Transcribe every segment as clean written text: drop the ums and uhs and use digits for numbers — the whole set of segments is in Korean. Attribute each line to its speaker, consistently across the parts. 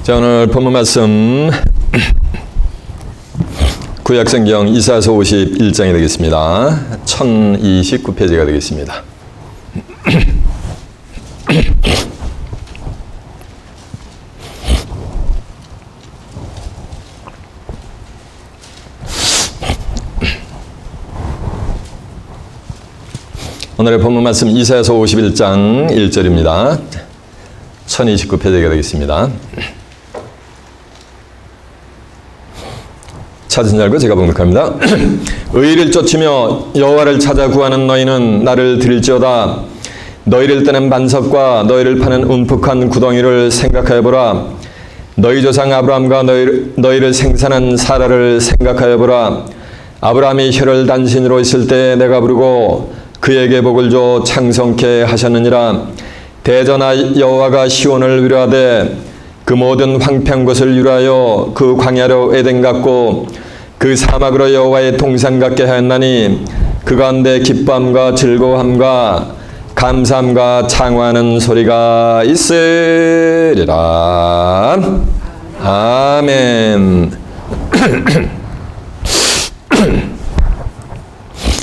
Speaker 1: 자, 오늘 본문 말씀 구약성경 이사야서 51장이 되겠습니다. 1029페이지가 되겠습니다. 오늘의 본문 말씀 이사야서 51장 1절입니다. 1029페이지가 되겠습니다. 찾은 줄 알고 제가 봉독합니다. 의를 쫓으며 여호와를 찾아 구하는 너희는 나를 들을지어다. 너희를 뜨는 반석과 너희를 파는 움푹한 구덩이를 생각하여보라. 너희 조상 아브라함과 너희를 생산한 사라를 생각하여보라. 아브라함이 혈혈단신으로 있을 때 내가 부르고 그에게 복을 줘 창성케 하셨느니라. 대전하 여호와가 시온을 위로하되 그 모든 황폐한 곳을 위로하여 그 광야로 에덴 같고 그 사막으로 여호와의 동산 같게 하였나니 그 가운데 기뻐함과 즐거움과 감사함과 창화하는 소리가 있으리라. 아멘.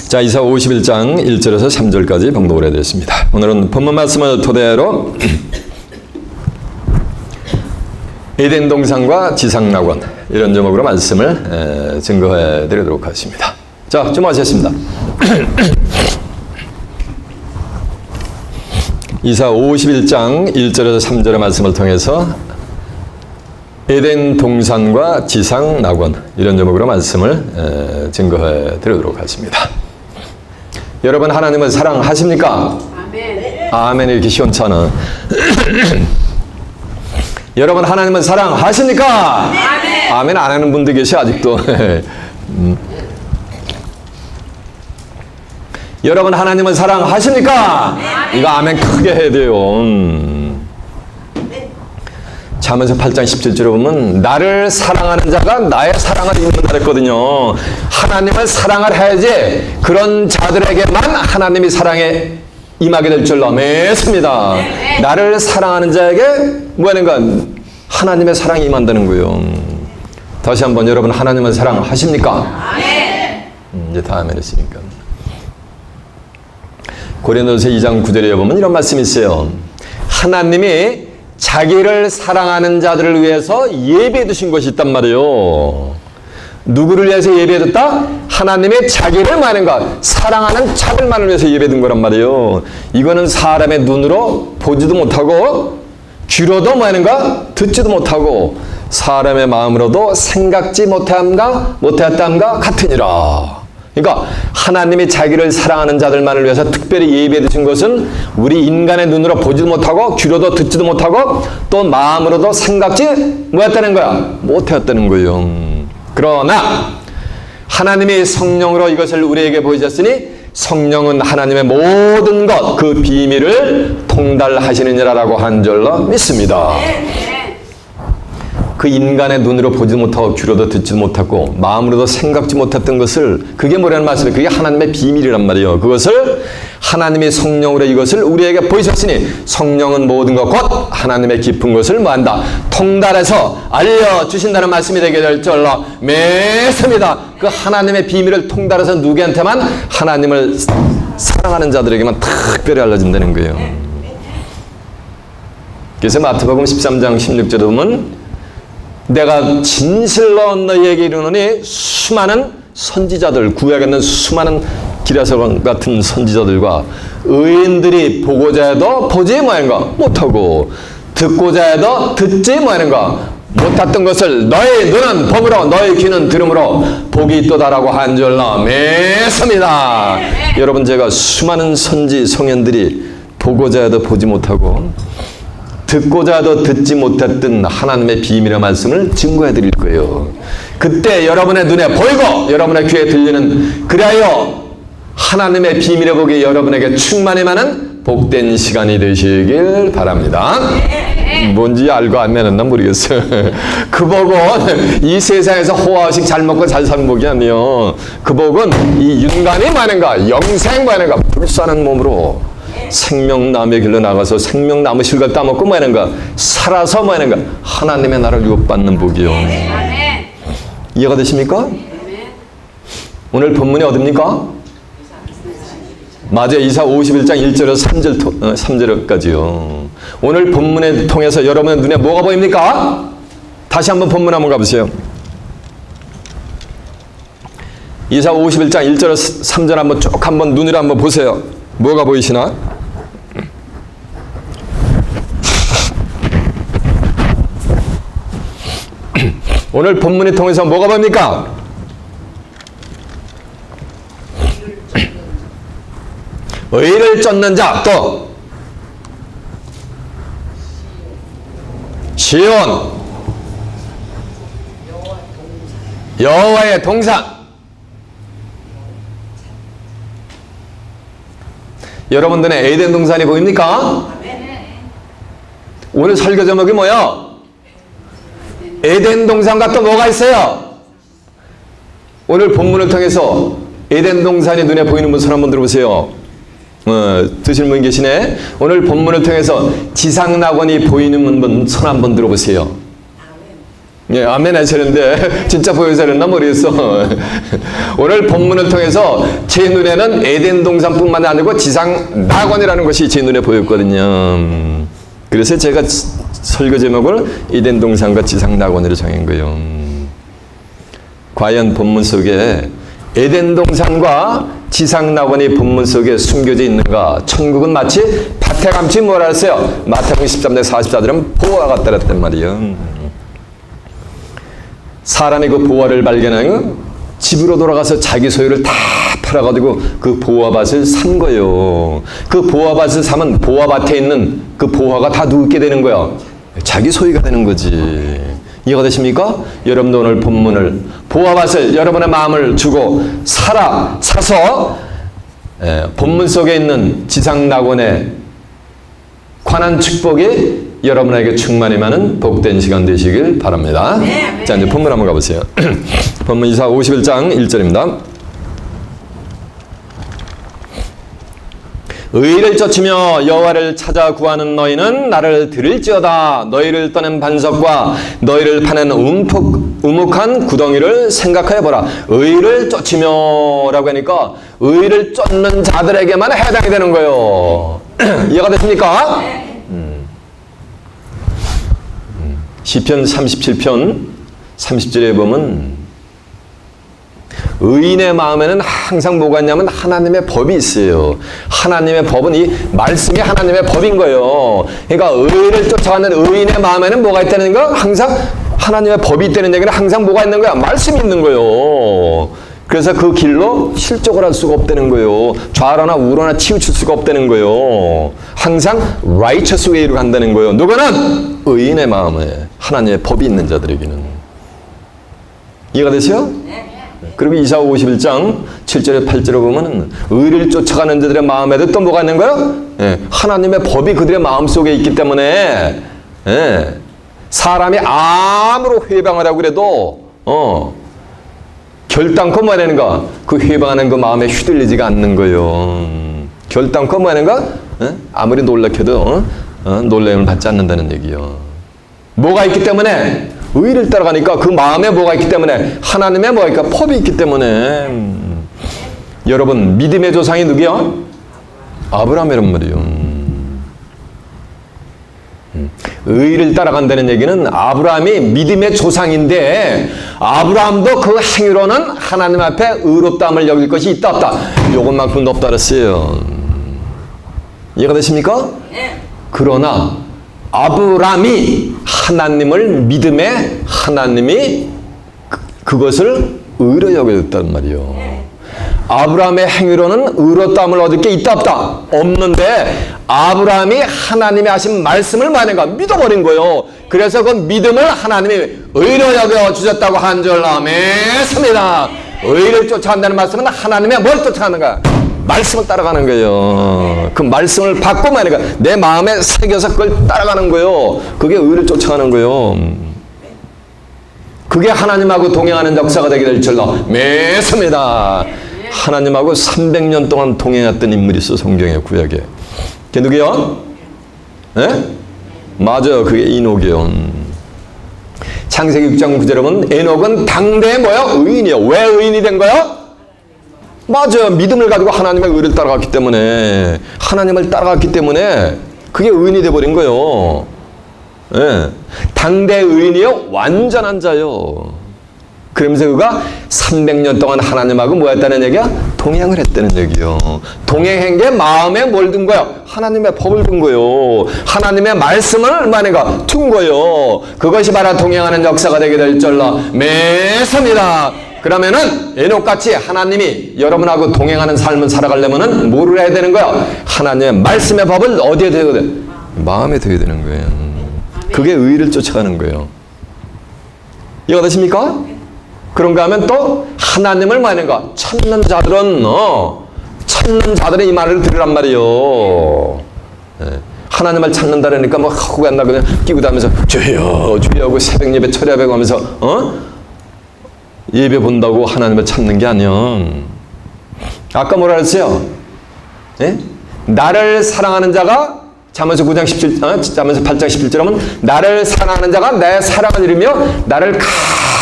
Speaker 1: 자, 이사 51장 1절에서 3절까지 봉독을 해드렸습니다. 오늘은 본문 말씀을 토대로 에덴 동산과 지상낙원 이런 제목으로 말씀을 증거해 드리도록 하겠습니다. 자, 주목하셨습니다. 이사 51장 1절에서 3절의 말씀을 통해서 에덴 동산과 지상낙원 이런 제목으로 말씀을 증거해 드리도록 하겠습니다. 여러분 하나님을 사랑하십니까? 아멘. 아멘. 이렇게 시원찮아. 여러분 하나님을 사랑하십니까? 아멘. 아멘 안 하는 분들 계시 아직도. 여러분 하나님을 사랑하십니까? 아멘. 이거 아멘 크게 해야 돼요. 잠언서 8장 17절에 보면 나를 사랑하는 자가 나의 사랑을 입는다 그랬거든요. 하나님을 사랑을 해야지 그런 자들에게만 하나님이 사랑에 임하게 될 줄로 믿습니다. 나를 사랑하는 자에게 뭐하는가? 하나님의 사랑이 임한다는 거예요. 다시 한번 여러분 하나님을 사랑하십니까? 이제 다 아멘 했으니까. 고린도서 2장 9절에 보면 이런 말씀이 있어요. 하나님이 자기를 사랑하는 자들을 위해서 예배해 두신 것이 있단 말이에요. 누구를 위해서 예배해 뒀다? 하나님의 자기를 뭐하는가? 사랑하는 자들만을 위해서 예배해 둔 거란 말이에요. 이거는 사람의 눈으로 보지도 못하고 귀로도 뭐하는가? 듣지도 못하고 사람의 마음으로도 생각지 못하였다함과 같으니라. 그러니까 하나님이 자기를 사랑하는 자들만을 위해서 특별히 예배해 두신 것은 우리 인간의 눈으로 보지도 못하고 귀로도 듣지도 못하고 또 마음으로도 생각지 뭐였다는 거야? 못했다는 거예요. 그러나 하나님이 성령으로 이것을 우리에게 보이셨으니 성령은 하나님의 모든 것 그 비밀을 통달하시느니라라고 한 줄로 믿습니다. 그 인간의 눈으로 보지도 못하고 귀로도 듣지도 못하고 마음으로도 생각지 못했던 것을 그게 뭐라는 말씀이에요? 그게 하나님의 비밀이란 말이에요. 그것을 하나님의 성령으로 이것을 우리에게 보이셨으니 성령은 모든 것 곧 하나님의 깊은 것을 뭐한다? 통달해서 알려주신다는 말씀이 되게 될 줄로 믿습니다. 그 하나님의 비밀을 통달해서 누구한테만? 하나님을 사랑하는 자들에게만 특별히 알려진다는 거예요. 그래서 마태복음 13장 16절에 보면 내가 진실로 너희에게 이르노니 수많은 선지자들 구약에 있는 수많은 기라서 같은 선지자들과 의인들이 보고자 해도 보지 뭐하는가 못하고 듣고자 해도 듣지 뭐하는가 못했던 것을 너희 눈은 보므로 너희 귀는 들음으로 복이 있도다라고 한 줄로 믿습니다. 여러분 제가 수많은 선지 성현들이 보고자 해도 보지 못하고 듣고자 해도 듣지 못했던 하나님의 비밀의 말씀을 증거해 드릴 거예요. 그때 여러분의 눈에 보이고 여러분의 귀에 들리는 그리하여 하나님의 비밀의 복이 여러분에게 충만히 많은 복된 시간이 되시길 바랍니다. 뭔지 알고 안 내놨나 모르겠어요. 그 복은 이 세상에서 호화식 잘 먹고 잘 사는 복이 아니에요. 그 복은 이 윤관이 뭐하는가? 영생 뭐하는가? 불사는 몸으로 생명나무의 길로 나가서 생명나무 실과를 따먹고 뭐 하는가? 살아서 뭐 하는가? 하나님의 나라를 유업받는 복이요. 이해가 되십니까? 오늘 본문이 어딥니까? 맞아요. 이사 51장 1절에서 3절까지요. 오늘 본문을 통해서 여러분의 눈에 뭐가 보입니까? 다시 한번 본문 한번 가보세요. 이사 51장 1절에서 3절 한번 쭉 한번 눈으로 한번 보세요. 뭐가 보이시나? 오늘 본문을 통해서 뭐가 보입니까? 의를 쫓는 자, 또 시온, 여호와의 동산. 여러분들의 에덴 동산이 보입니까? 오늘 설교 제목이 뭐야? 에덴 동산과 또 뭐가 있어요? 오늘 본문을 통해서 에덴 동산이 눈에 보이는 분 손 한번 들어보세요. 드실 분 계시네. 오늘 본문을 통해서 지상낙원이 보이는 분 손 한번 들어보세요. 예, 아멘 하시는데 진짜 보여서 그랬나 모르겠어. 오늘 본문을 통해서 제 눈에는 에덴 동산뿐만 아니고 지상낙원이라는 것이 제 눈에 보였거든요. 그래서 제가 설교 제목을 에덴 동산과 지상낙원으로 정한 거예요. 과연 본문 속에 에덴 동산과 지상낙원이 본문 속에 숨겨져 있는가? 천국은 마치 밭에 감추 뭐라 했어요? 마태복음 13장 44절은 보화가 같다 그랬단 말이에요. 사람이 그 보화를 발견하면 집으로 돌아가서 자기 소유를 다 팔아가지고 그 보화밭을 산 거예요. 그 보화밭을 사면 보화밭에 있는 그 보화가 다 누게 되는 거야. 자기 소유가 되는 거지. 이해가 되십니까? 여러분도 오늘 본문을 보화밭을 여러분의 마음을 주고 사서 본문 속에 있는 지상낙원에 관한 축복이 여러분에게 충만히 많은 복된 시간 되시길 바랍니다. 자, 이제 본문 한번 가보세요. 본문 이사 51장 1절입니다. 의를 쫓으며 여호와를 찾아 구하는 너희는 나를 들을지어다. 너희를 떠낸 반석과 너희를 파낸 우묵한 구덩이를 생각하여 보라. 의를 쫓으며 라고 하니까 의를 쫓는 자들에게만 해당이 되는 거예요. 이해가 되십니까? 시편 37편 30절에 보면 의인의 마음에는 항상 뭐가 있냐면 하나님의 법이 있어요. 하나님의 법은 이 말씀이 하나님의 법인 거예요. 그러니까 의를 쫓아가는 의인의 마음에는 뭐가 있다는 거? 항상 하나님의 법이 있다는 얘기는 항상 뭐가 있는 거야? 말씀이 있는 거예요. 그래서 그 길로 실족을 할 수가 없다는 거예요. 좌로나 우로나 치우칠 수가 없다는 거예요. 항상 righteous way로 간다는 거예요. 누구는? 의인의 마음에 하나님의 법이 있는 자들에게는. 이해가 되세요? 그리고 이사 51장 7절에 8절에 보면 의를 쫓아가는 자들의 마음에도 또 뭐가 있는 거예요? 하나님의 법이 그들의 마음속에 있기 때문에 사람이 아무로 회방을 하고 그래도 결단코 뭐 하는가? 그 회방하는 그 마음에 휘둘리지가 않는 거예요. 결단코 뭐 하는가? 아무리 놀라켜도 놀라움을 받지 않는다는 얘기요. 뭐가 있기 때문에? 의를 따라가니까 그 마음에 뭐가 있기 때문에? 하나님의 뭐가 있까? 법이 있기 때문에. 여러분 믿음의 조상이 누구야? 아브라함이란 말이에요. 의를 따라간다는 얘기는 아브라함이 믿음의 조상인데 아브라함도 그 행위로는 하나님 앞에 의롭다함을 여길 것이 있다 없다. 요것만큼도 없다 그랬어요. 이해가 되십니까? 그러나 아브라함이 하나님을 믿음에 하나님이 그것을 의로 여겼단 말이에요. 아브라함의 행위로는 의롭다함을 얻을 게 있다 없다? 없는데 아브라함이 하나님이 하신 말씀을 만약에 믿어버린 거예요. 그래서 그 믿음을 하나님이 의로 여겨주셨다고 한 줄 아멘입니다. 의를 쫓아간다는 말씀은 하나님의 뭘 쫓아가는가? 말씀을 따라가는 거예요. 그 말씀을 받고 만약에 내 마음에 새겨서 그걸 따라가는 거예요. 그게 의를 쫓아가는 거예요. 그게 하나님하고 동행하는 역사가 되게 될 줄로 믿습니다. 하나님하고 300년 동안 동행했던 인물이 있어 성경의 구약에. 걔 누구요? 예? 맞아요. 그게 이녹이요. 창세기 6장 9절에 보면 에녹은 당대에 뭐야? 의인이요. 왜 의인이 된 거야? 맞아요. 믿음을 가지고 하나님의 의를 따라갔기 때문에, 하나님을 따라갔기 때문에 그게 의인이 돼버린 거예요. 예. 당대 의인이요. 완전한 자요. 그러면서 그가 300년 동안 하나님하고 뭐 했다는 얘기야? 동행을 했다는 얘기요. 동행한 게 마음에 뭘 든 거야? 하나님의 법을 든 거요. 하나님의 말씀을 만에가 둔 거요. 그것이 바로 동행하는 역사가 되게 될 줄로 믿습니다. 그러면은 에녹같이 하나님이 여러분하고 동행하는 삶을 살아가려면은 뭐를 해야 되는 거야? 하나님의 말씀의 법을 어디에 둬야 돼? 마음에 둬야 되는 거예요. 그게 의를 쫓아가는 거예요. 이해가 되십니까? 그런가 하면 또 하나님을 뭐하는가? 찾는 자들은 찾는 자들의 이 말을 들으란 말이요. 네. 하나님을 찾는다라니까 뭐 하고 간다 그냥 끼고 다니면서 주여 주여 하고 새벽 예배 철야배 하면서 예배 본다고 하나님을 찾는 게 아니야. 아까 뭐라 그랬어요? 네? 나를 사랑하는 자가 잠언서 9장 17, 잠언서 8장 11절 하면 나를 사랑하는 자가 내 사랑을 이루며 나를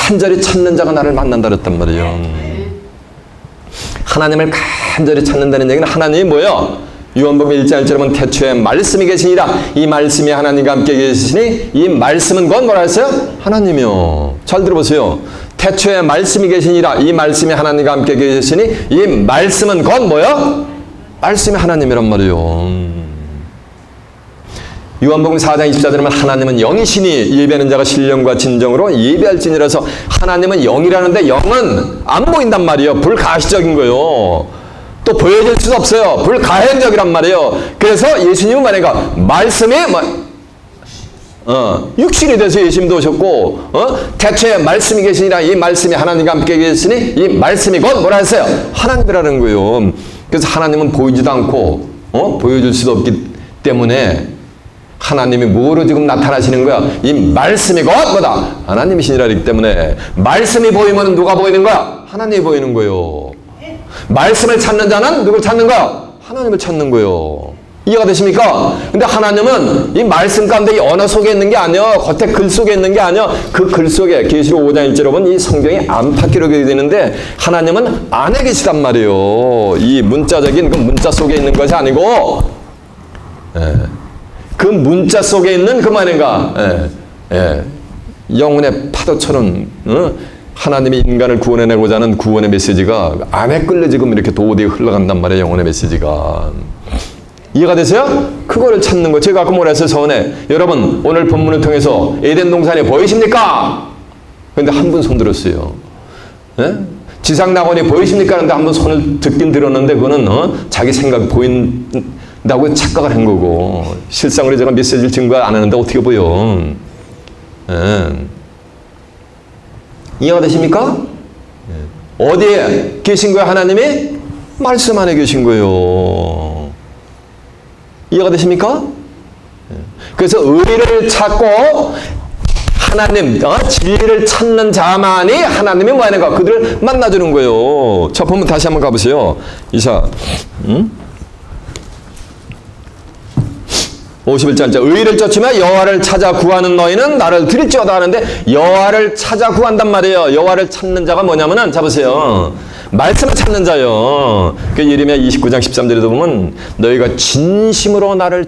Speaker 1: 간절히 찾는 자가 나를 만난다 그랬단 말이에요. 하나님을 간절히 찾는다는 얘기는 하나님이 뭐예요? 요한복음 1장 1절에 보면 태초에 말씀이 계시니라 이 말씀이 하나님과 함께 계시니 이 말씀은 곧 뭐라 했어요? 하나님이요. 잘 들어보세요. 태초에 말씀이 계시니라 이 말씀이 하나님과 함께 계시니 이 말씀은 곧 뭐예요? 말씀이 하나님이란 말이에요. 요한복음 4장 24절에 보면 하나님은 영이시니 예배하는 자가 신령과 진정으로 예배할지니라서 하나님은 영이라는데 영은 안 보인단 말이에요. 불가시적인 거예요. 또 보여질 수도 없어요. 불가행적이란 말이에요. 그래서 예수님은 만약에 말씀이 육신이 돼서 예수님도 오셨고 태초에 말씀이 계시니라 이 말씀이 하나님과 함께 계시니 이 말씀이 곧 뭐라 했어요? 하나님이라는 거예요. 그래서 하나님은 보이지도 않고 보여줄 수도 없기 때문에 하나님이 뭐로 지금 나타나시는 거야? 이 말씀이 곧 뭐다? 하나님이시니라기 때문에 말씀이 보이면 누가 보이는 거야? 하나님이 보이는 거예요. 말씀을 찾는 자는 누굴 찾는 거야? 하나님을 찾는 거예요. 이해가 되십니까? 근데 하나님은 이 말씀 가운데 이 언어 속에 있는 게 아니야. 겉에 글 속에 있는 게 아니야. 그 글 속에 계시록 5장 1절에 보면 이 성경이 안팎으로 되는데 하나님은 안에 계시단 말이에요. 이 문자적인 그 문자 속에 있는 것이 아니고 그 문자 속에 있는 그 말인가 영혼의 파도처럼 하나님이 인간을 구원해내고자 하는 구원의 메시지가 안에 끌려 지금 이렇게 도대에 흘러간단 말이에요. 영혼의 메시지가. 이해가 되세요? 그거를 찾는 거. 제가 아까 뭐라 했어요? 서원에. 여러분 오늘 본문을 통해서 에덴 동산이 보이십니까? 그런데 한 분 손 들었어요. 지상낙원이 보이십니까? 그런데 한 분 손을 듣긴 들었는데 그거는 자기 생각 보인다고 착각을 한 거고 실상으로 제가 메시지를 증거 안 하는데 어떻게 보여? 이해가 되십니까? 어디에 계신 거예요? 하나님이? 말씀 안에 계신 거예요. 이해가 되십니까? 그래서 의를 찾고 하나님, 진리를 찾는 자만이 하나님이 뭐 하는가? 그들을 만나주는 거예요. 자, 보면 다시 한번 가보세요. 이사, 51절 의를 쫓으며 여호와를 찾아 구하는 너희는 나를 드릴지어다 하는데 여호와를 찾아 구한단 말이에요. 여호와를 찾는 자가 뭐냐면은 잡으세요. 말씀을 찾는 자요. 그 예레미야 29장 13절에도 보면 너희가 진심으로 나를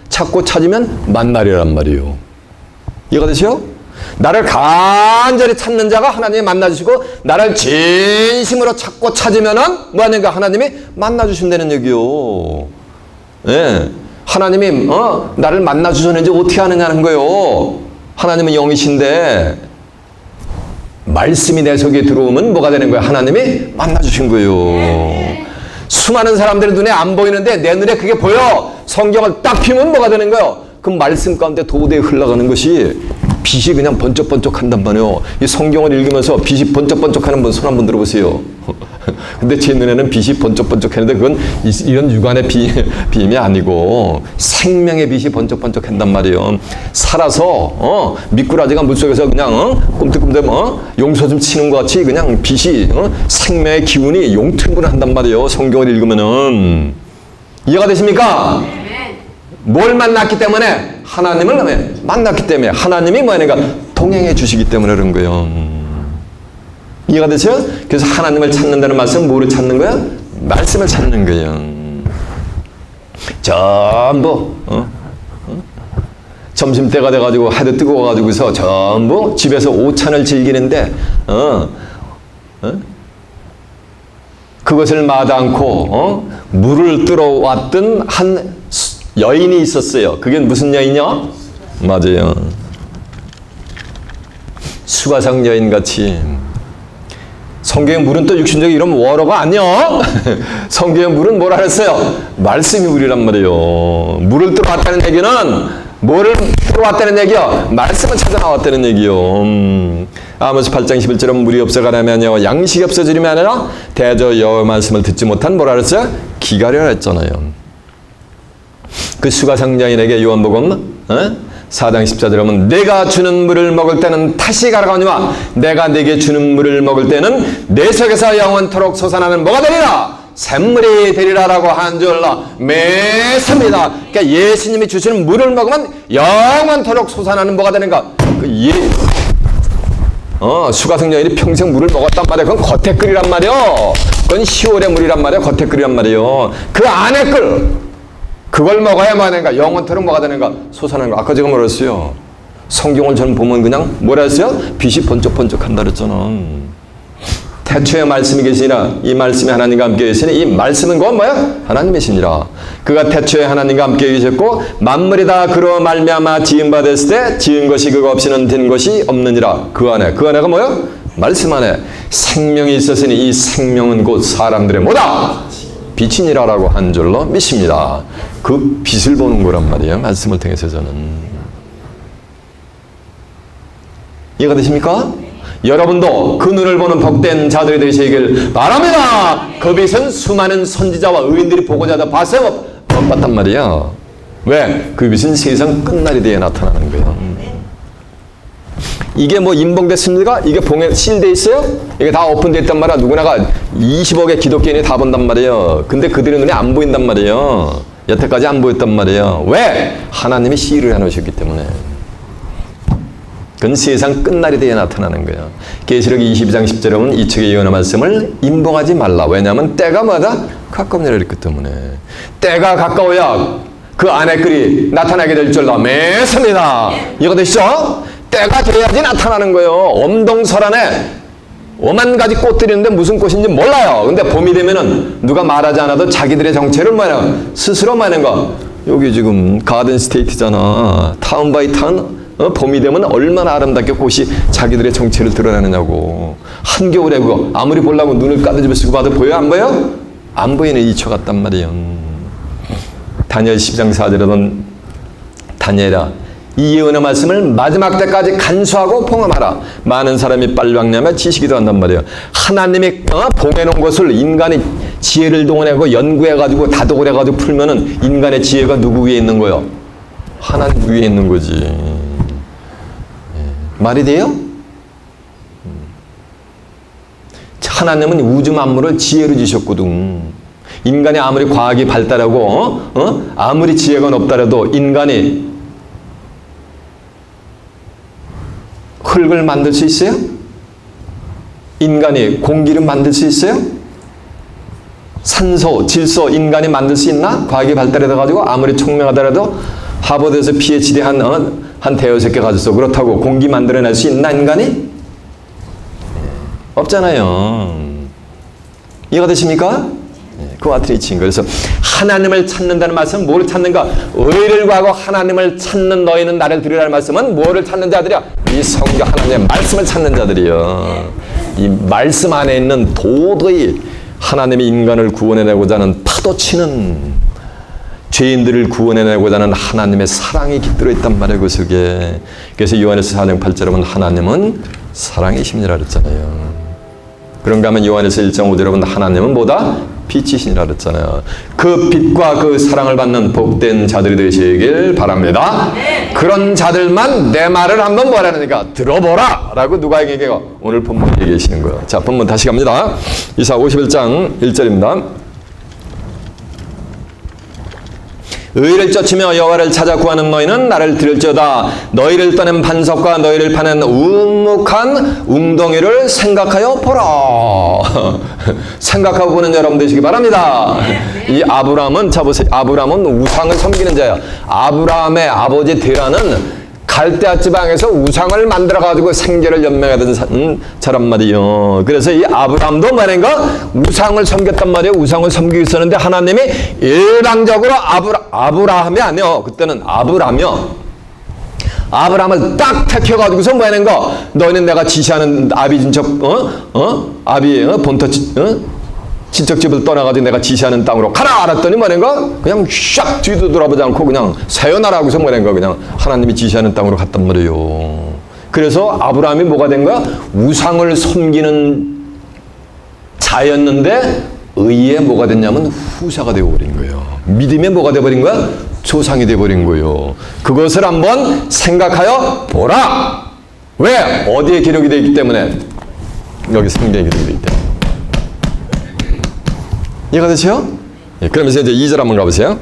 Speaker 1: 찾고 찾으면 만나리란 말이에요. 이해가 되시죠? 나를 간절히 찾는 자가 하나님이 만나주시고 나를 진심으로 찾고 찾으면은 뭐하는가? 하나님이 만나주신다는 얘기요. 예. 하나님이 나를 만나주셨는지 어떻게 하느냐는 거예요. 하나님은 영이신데 말씀이 내 속에 들어오면 뭐가 되는 거예요? 하나님이 만나주신 거예요. 수많은 사람들의 눈에 안 보이는데 내 눈에 그게 보여. 성경을 딱 피면 뭐가 되는 거예요? 그 말씀 가운데 도대에 흘러가는 것이 빛이 그냥 번쩍번쩍 한단 말이에요. 이 성경을 읽으면서 빛이 번쩍번쩍 하는 분 손 한번 들어보세요. 근데 제 눈에는 빛이 번쩍번쩍 하는데 그건 이런 육안의 비임이 아니고 생명의 빛이 번쩍번쩍 한단 말이에요. 살아서 미꾸라지가 물속에서 그냥 꿈틀꿈틀 용서 좀 치는 것 같이 그냥 빛이 생명의 기운이 용틀분한단 말이에요. 성경을 읽으면은. 이해가 되십니까? 뭘 만났기 때문에? 하나님을 만났기 때문에. 하나님이 뭐냐니까 동행해 주시기 때문에 그런 거예요. 이해가 되죠? 그래서 하나님을 찾는다는 말씀은 뭐를 찾는 거야? 말씀을 찾는 거예요. 전부 점심때가 돼가지고 하도 뜨거워가지고서 전부 집에서 오찬을 즐기는데 그것을 마다않고 물을 뜨러왔던 한 여인이 있었어요. 그게 무슨 여인이요? 맞아요. 수가성 여인같이. 성경의 물은 또 육신적인 이런 워러가 아니요. 성경의 물은 뭐라 그랬어요? 말씀이 물이란 말이에요. 물을 뜨러왔다는 얘기는 뭐를 들어왔다는 얘기요? 말씀을 찾아 나왔다는 얘기요. 아모스 8장 11절은 물이 없어가냐면요 양식이 없어지려면 아니라 대저 여호와의 말씀을 듣지 못한 뭐라 그랬어요? 기가려라 했잖아요. 그 수가성 여인에게 요한복음 4장 14절에 보면 내가 주는 물을 먹을 때는 다시 가라가니와 내가 내게 주는 물을 먹을 때는 내 속에서 영원토록 솟아나는 뭐가 되리라? 샘물이 되리라라고 한 줄로 매섭니다. 그러니까 예수님이 주시는 물을 먹으면 영원토록 솟아나는 뭐가 되는가? 수가성 여인이 평생 물을 먹었단 말이야. 그건 겉에 끓이란 말이요. 그건 시월의 물이란 말이야. 겉에 끓이란 말이요. 그 안에 그걸 먹어야 뭐 하는가? 영원토록 뭐가 되는가? 솟아나는 거. 아까 제가 뭐라 했어요? 성경을 저는 보면 그냥 뭐라 했어요? 빛이 번쩍번쩍한다 그랬잖아. 태초에 말씀이 계시니라. 이 말씀이 하나님과 함께 계시니 이 말씀은 그건 뭐야? 하나님이시니라. 그가 태초에 하나님과 함께 계셨고 만물이 다 그로 말미암아 지은 바 됐을 때 지은 것이 그거 없이는 된 것이 없느니라. 그 안에가 뭐야? 말씀 안에 생명이 있었으니 이 생명은 곧 사람들의 뭐다? 빛이니라라고 한 줄로 믿습니다. 그 빛을 보는 거란 말이에요. 말씀을 통해서 저는. 이해가 되십니까? 여러분도 그 눈을 보는 복된 자들이 되시길 바랍니다. 그 빛은 수많은 선지자와 의인들이 보고자 하다 봤어요? 못 봤단 말이야. 왜? 그 빛은 세상 끝날이 되어 나타나는 거예요. 이게 뭐 인봉됐습니까? 이게 봉에 실돼 있어요? 이게 다 오픈되어 있단 말이야. 누구나가 20억의 기독교인이 다 본단 말이에요. 근데 그들의 눈에 안 보인단 말이에요. 여태까지 안 보였단 말이에요. 왜? 하나님이 시를 해놓으셨기 때문에. 그건 세상 끝날이 되어 나타나는 거예요. 계시록 22장 10절에 보면 이 책의 예언의 말씀을 인봉하지 말라. 왜냐하면 때가 뭐다? 가까우니라 그랬기 때문에. 때가 가까워야 그 안에 글이 나타나게 될 줄로 믿습니다. 이거 되시죠? 때가 돼야지 나타나는 거예요. 엄동설안에 5만 가지 꽃들이 있는데 무슨 꽃인지 몰라요. 근데 봄이 되면은 누가 말하지 않아도 자기들의 정체를 뭐냐 스스로 말하는 거. 여기 지금 가든 스테이트잖아. 타운 바이 타운. 봄이 되면 얼마나 아름답게 꽃이 자기들의 정체를 드러내느냐고. 한겨울에 그거 아무리 보려고 눈을 까드집어쓰고 봐도 보여? 안 보여? 안 보이는 이초 같단 말이에요. 다니엘 10장 4절에는 다니엘아 이 예언의 말씀을 마지막 때까지 간수하고 봉함하라. 많은 사람이 빨방냐며 지식이 더한단 말이에요. 하나님이 봉해놓은 것을 인간이 지혜를 동원하고 연구해가지고 다독을 해가지고 풀면은 인간의 지혜가 누구 위에 있는 거예요? 하나님 위에 있는 거지. 말이 돼요? 하나님은 우주 만물을 지혜로 지으셨거든. 인간이 아무리 과학이 발달하고 아무리 지혜가 높더라도 인간이 흙을 만들 수 있어요? 인간이 공기를 만들 수 있어요? 산소, 질소 인간이 만들 수 있나? 과학이 발달해가지고 아무리 총명하더라도 하버드에서 PhD 한 대여섯 개 가졌어. 그렇다고 공기 만들어낼 수 있나 인간이? 없잖아요. 이해가 되십니까? 그와 같은 이치인 거예요. 그래서 하나님을 찾는다는 말씀은 뭐를 찾는가? 의를 구하고 하나님을 찾는 너희는 나를 들으라는 말씀은 뭐를 찾는 자들이야? 이 성경 하나님의 말씀을 찾는 자들이요. 이 말씀 안에 있는 도저히 하나님이 인간을 구원해내고자 하는 파도치는 죄인들을 구원해내고자 하는 하나님의 사랑이 깃들어 있단 말이에요. 그 속에. 그래서 요한에서 4장 8절에 보면 하나님은 사랑이십니다 그랬잖아요. 그런가 하면 요한에서 1장 5절에 보면 하나님은 뭐다? 빛이시니라 그랬잖아요. 그 빛과 그 사랑을 받는 복된 자들이 되시길 바랍니다. 그런 자들만 내 말을 한번 뭐라니까 들어보라 라고 누가 얘기해요? 오늘 본문 얘기하시는 거예요. 자, 본문 다시 갑니다. 이사 51장 1절입니다. 의를 쫓으며 여호와를 찾아 구하는 너희는 나를 들을지어다. 너희를 떠낸 반석과 너희를 파는 우묵한 웅덩이를 생각하여 보라. 생각하고 보는 여러분 되시기 바랍니다. 이 아브라함은, 자 보세요. 아브라함은 우상을 섬기는 자야. 아브라함의 아버지 데라는 갈대아 지방에서 우상을 만들어가지고 생계를 연명하던 사람 말이요. 그래서 이 아브라함도 말인가 우상을 섬겼단 말이에요. 우상을 섬기고 있었는데 하나님이 일방적으로 아브라함이 아니요. 그때는 아브라함이요. 아브라함을 딱 택해가지고서 뭐하는가? 너희는 내가 지시하는 아비 진척, 본토, 친척집을 떠나가지고 내가 지시하는 땅으로 가라! 알았더니 뭐라는가? 그냥 샥 뒤도 돌아보지 않고 그냥 세어나라고서 뭐라는가? 그냥 하나님이 지시하는 땅으로 갔단 말이에요. 그래서 아브라함이 뭐가 된 거야? 우상을 섬기는 자였는데 의에 뭐가 됐냐면 후사가 되어버린 거예요. 믿음에 뭐가 되어버린 거야? 조상이 되어버린 거예요. 그것을 한번 생각하여 보라! 왜? 어디에 기록이 되어 있기 때문에? 여기 성경에 기록이 되어 있기 때문에. 이해가 되시죠? 예, 그러면서 이제 2절 한번 가보세요.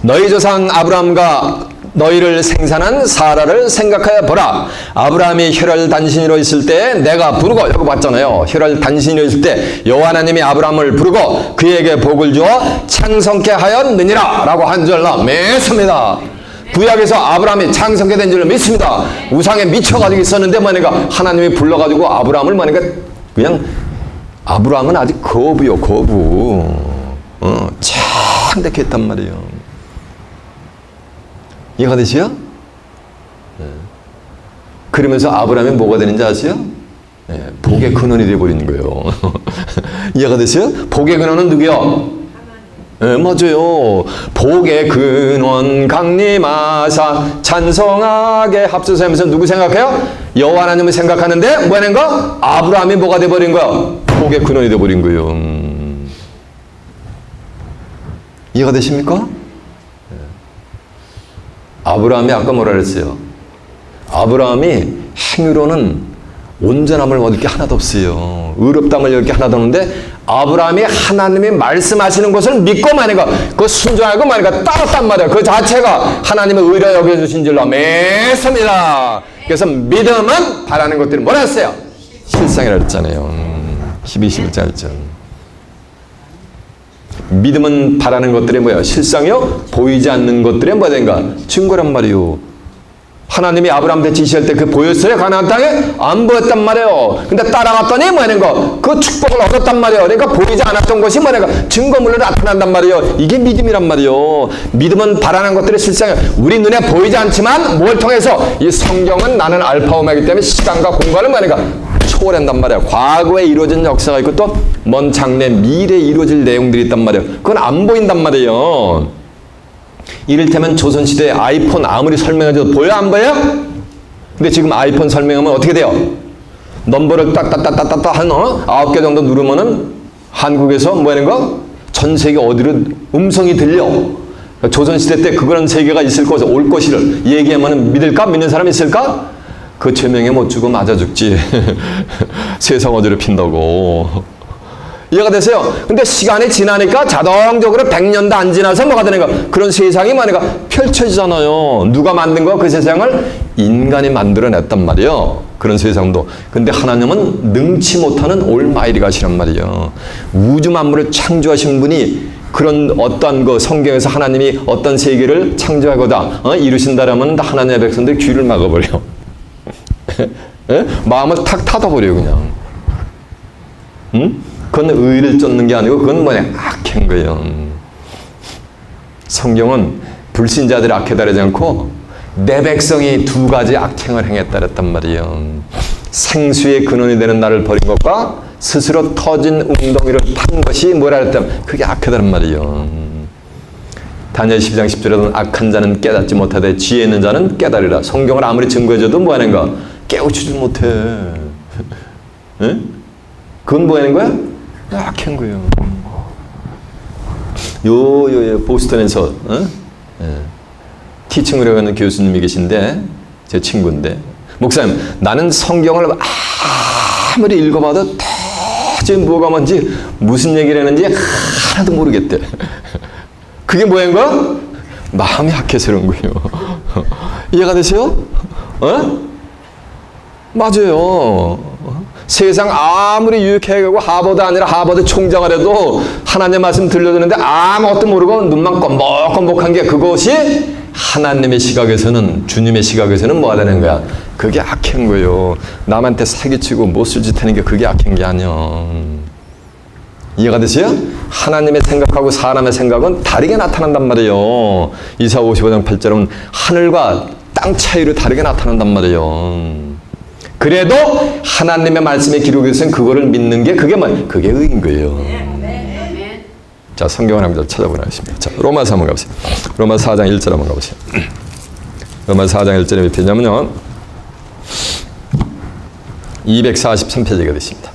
Speaker 1: 너희 조상 아브라함과 너희를 생산한 사라를 생각하여 보라. 아브라함이 혈혈단신으로 있을 때 내가 부르고, 여기 봤잖아요. 혈혈단신으로 있을 때 여호와 하나님이 아브라함을 부르고 그에게 복을 주어 창성케 하였느니라 라고 한 줄 믿습니다. 구약에서 아브라함이 창성케 된 줄을 믿습니다. 우상에 미쳐가지고 있었는데 뭐니까 하나님이 불러가지고 아브라함을 뭐니까 그냥 아브라함은 아직 거부요, 거부. 창대했단 말이에요. 이해가 되시요? 네. 그러면서 아브라함이 뭐가 되는지 아세요? 네, 복의 근원이 되어버리는 거예요. 이해가 되시요? 복의 근원은 누구요? 네, 맞아요. 복의 근원 강림하사 찬성하게 합소서 하면서 누구 생각해요? 여호와 하나님을 생각하는데 뭐 하는 거? 아브라함이 뭐가 되어버린 거야? 복의 근원이 되어버린 거예요. 이해가 되십니까? 아브라함이 아까 뭐라 그랬어요? 아브라함이 행위로는 온전함을 얻을 게 하나도 없어요. 의롭담을 얻을 게 하나도 없는데 아브라함이 하나님이 말씀하시는 것을 믿고 마니까 그 순종하고 마니까 따랐단 말이에요. 그 자체가 하나님의 의로 여겨주신 줄로 믿습니다. 그래서 믿음은 바라는 것들이 뭐라 했어요? 실상이라 그랬잖아요. 12장 1절. 믿음은 바라는 것들이 뭐야? 실상이요? 보이지 않는 것들이 뭐가 된가? 증거란 말이요. 하나님이 아브라함한테 지시할 때 그 보였어요? 가나안 땅에? 안 보였단 말이에요. 근데 따라갔더니 뭐 하는 거? 그 축복을 얻었단 말이에요. 그러니까 보이지 않았던 것이 뭐냐가 증거물로 나타난단 말이에요. 이게 믿음이란 말이에요. 믿음은 바라는 것들의 실상이에요. 우리 눈에 보이지 않지만 뭘 통해서? 이 성경은 나는 알파 오메가이기 때문에 시간과 공간을 뭐냐가 초월한단 말이에요. 과거에 이루어진 역사가 있고 또 먼 장래 미래에 이루어질 내용들이 있단 말이에요. 그건 안 보인단 말이에요. 이를테면 조선시대에 아이폰 아무리 설명해줘도 보여 안 보여? 근데 지금 아이폰 설명하면 어떻게 돼요? 넘버를 따따따따따 한 9개 정도 누르면은 한국에서 뭐 하는 거? 전 세계 어디로 음성이 들려. 조선시대 때 그런 세계가 있을 것을 올 것이를 얘기하면 믿을까? 믿는 사람이 있을까? 그 죄명에 못 주고 맞아 죽지. 세상 어지럽힌다고. 이해가 되세요? 근데 시간이 지나니까 자동적으로 100년도 안 지나서 뭐가 되는 거? 그런 세상이 뭐니까 펼쳐지잖아요. 누가 만든 거? 그 세상을 인간이 만들어냈단 말이에요. 그런 세상도. 근데 하나님은 능치 못하는 올마이리가시란 말이에요. 우주 만물을 창조하신 분이 그런 어떤 그 성경에서 하나님이 어떤 세계를 창조하고다 이루신다라면 하나님의 백성들이 귀를 막아버려. 마음을 탁 닫아버려 그냥. 응? 그건 의를 쫓는 게 아니고 그건 뭐냐? 악한 거예요. 성경은 불신자들이 악해다르지 않고 내 백성이 두 가지 악행을 행했다 그랬단 말이에요. 생수의 근원이 되는 나를 버린 것과 스스로 터진 웅덩이를 판 것이 뭐라 그랬다면 그게 악하다는 말이에요. 다니엘 12장 10절에는 악한 자는 깨닫지 못하되 지혜 있는 자는 깨달으라. 성경을 아무리 증거해줘도 뭐 하는가? 깨우치지 못해. 에? 그건 뭐 하는 거야? 악한 거예요. 보스턴에서 티칭을 해가는 교수님이 계신데 제 친구인데 목사님 나는 성경을 아무리 읽어봐도 도저히 뭐가 뭔지 무슨 얘기를 하는지 하나도 모르겠대. 그게 뭐인 거야? 마음이 약해서 그런 거예요. 이해가 되세요? 맞아요. 세상 아무리 유익해가고 하버드 아니라 하버드 총장을 해도 하나님의 말씀 들려주는데 아무것도 모르고 눈만 껌뻑껌뻑한 게 그것이 하나님의 시각에서는, 주님의 시각에서는 뭐가 되는 거야? 그게 악한 거예요. 남한테 사기치고 못쓸짓 하는 게 그게 악한 게 아니야. 이해가 되세요? 하나님의 생각하고 사람의 생각은 다르게 나타난단 말이에요. 이사 55장 8절은 하늘과 땅 차이로 다르게 나타난단 말이에요. 그래도 하나님의 말씀에 기록해서 그거를 믿는 게 그게 뭐예요? 그게 의인 거예요. 자, 성경을 한번 찾아보도록 하겠습니다. 자, 로마서 한번 가보세요. 로마서 4장 1절 한번 가보세요. 로마서 4장 1절에 몇 페이지냐면요. 243페이지가 되십니다.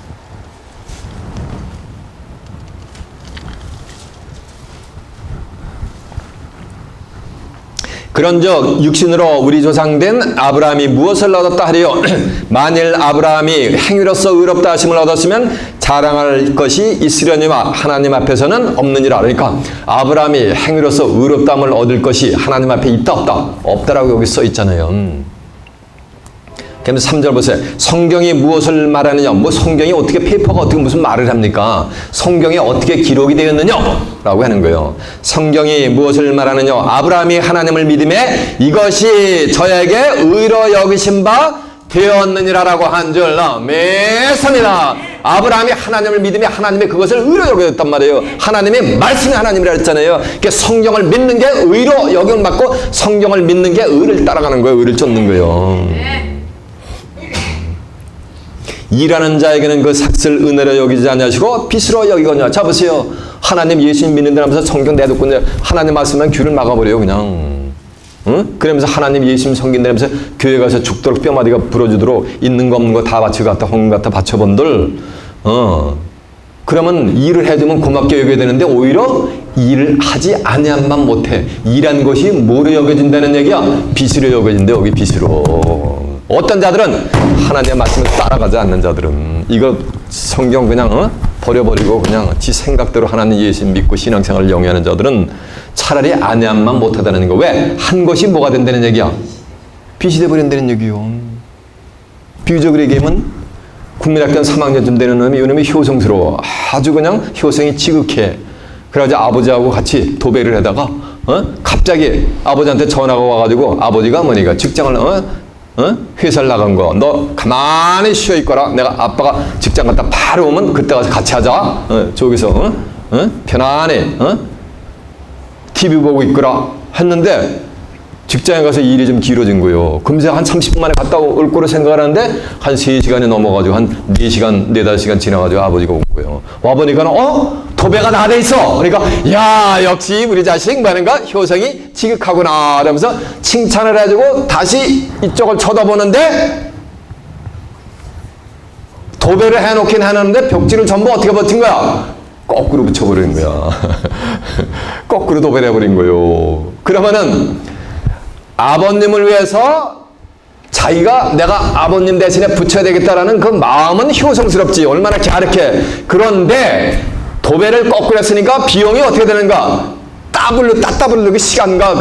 Speaker 1: 그런즉 육신으로 우리 조상된 아브라함이 무엇을 얻었다 하리요? 만일 아브라함이 행위로서 의롭다 하심을 얻었으면 자랑할 것이 있으려니와 하나님 앞에서는 없느니라. 그러니까 아브라함이 행위로서 의롭다함을 얻을 것이 하나님 앞에 있다 없다? 없다라고 여기 써 있잖아요. 그럼 3절 보세요. 성경이 무엇을 말하느냐? 뭐 성경이 어떻게 페이퍼가 어떻게 무슨 말을 합니까? 성경이 어떻게 기록이 되었느냐? 라고 하는 거예요. 성경이 무엇을 말하느냐? 아브라함이 하나님을 믿음에 이것이 저에게 의로 여기신 바 되었느니라라고 한 줄 매섭니다. 아브라함이 하나님을 믿음에 하나님의 그것을 의로 여겼단 말이에요. 하나님의 말씀이 하나님이라 했잖아요. 그러니까 성경을 믿는 게 의로 여김을 받고 성경을 믿는 게 의를 따라가는 거예요. 의를 쫓는 거예요. 일하는 자에게는 그 삭슬 은혜로 여기지 않으시고 빚으로 여기거냐. 자 보세요. 하나님 예수님 믿는다 하면서 성경 내놓고 하나님 말씀만 귀를 막아버려요. 그냥. 응? 그러면서 하나님 예수님 섬긴다 하면서 교회 가서 죽도록 뼈마디가 부러지도록 있는 거 없는 거 다 바쳐 갖다 헌금 갖다 바쳐본들 그러면 일을 해주면 고맙게 여겨야 되는데 오히려 일을 하지 아니한만 못해. 일한 것이 뭐로 여겨진다는 얘기야? 빚으로 여겨진대. 여기 빚으로. 어떤 자들은 하나님의 말씀을 따라가지 않는 자들은 이거 성경 그냥 버려버리고 그냥 지 생각대로 하나님 예수님 믿고 신앙생활을 영위하는 자들은 차라리 아니한만 못하다는 거. 왜? 한 것이 뭐가 된다는 얘기야? 빚이 돼버린다는 얘기요. 비유적으로 얘기하면 국민학교 3학년쯤 되는 놈이 이놈이 효성스러워. 아주 그냥 효성이 지극해. 그래가지고 아버지하고 같이 도배를 하다가 갑자기 아버지한테 전화가 와가지고 아버지가 뭐니까 직장을 회사를 나간 거. 너 가만히 쉬어 있거라. 내가 아빠가 직장 갔다 바로 오면 그때 가서 같이 하자. 저기서 편안히 TV 보고 있거라 했는데 직장에 가서 일이 좀 길어진 거예요. 금세 한 30분 만에 갔다 올 거로 생각을 하는데 한 3시간이 넘어가지고 한 4시간, 4-5시간 지나가지고 아버지가 온 거예요. 와보니까 도배가 다 돼 있어. 그러니까 야 역시 우리 자식 뭐하는가 효성이 지극하구나 이러면서 칭찬을 해주고 다시 이쪽을 쳐다보는데 도배를 해놓긴 하는데 벽지를 전부 어떻게 버틴 거야? 거꾸로 붙여버린 거야. 거꾸로 도배를 해버린 거예요. 그러면은 아버님을 위해서 자기가 내가 아버님 대신에 붙여야 되겠다라는 그 마음은 효성스럽지. 얼마나 갸륵해. 그런데 도배를 거꾸로 했으니까 비용이 어떻게 되는가? 따블로 그 시간과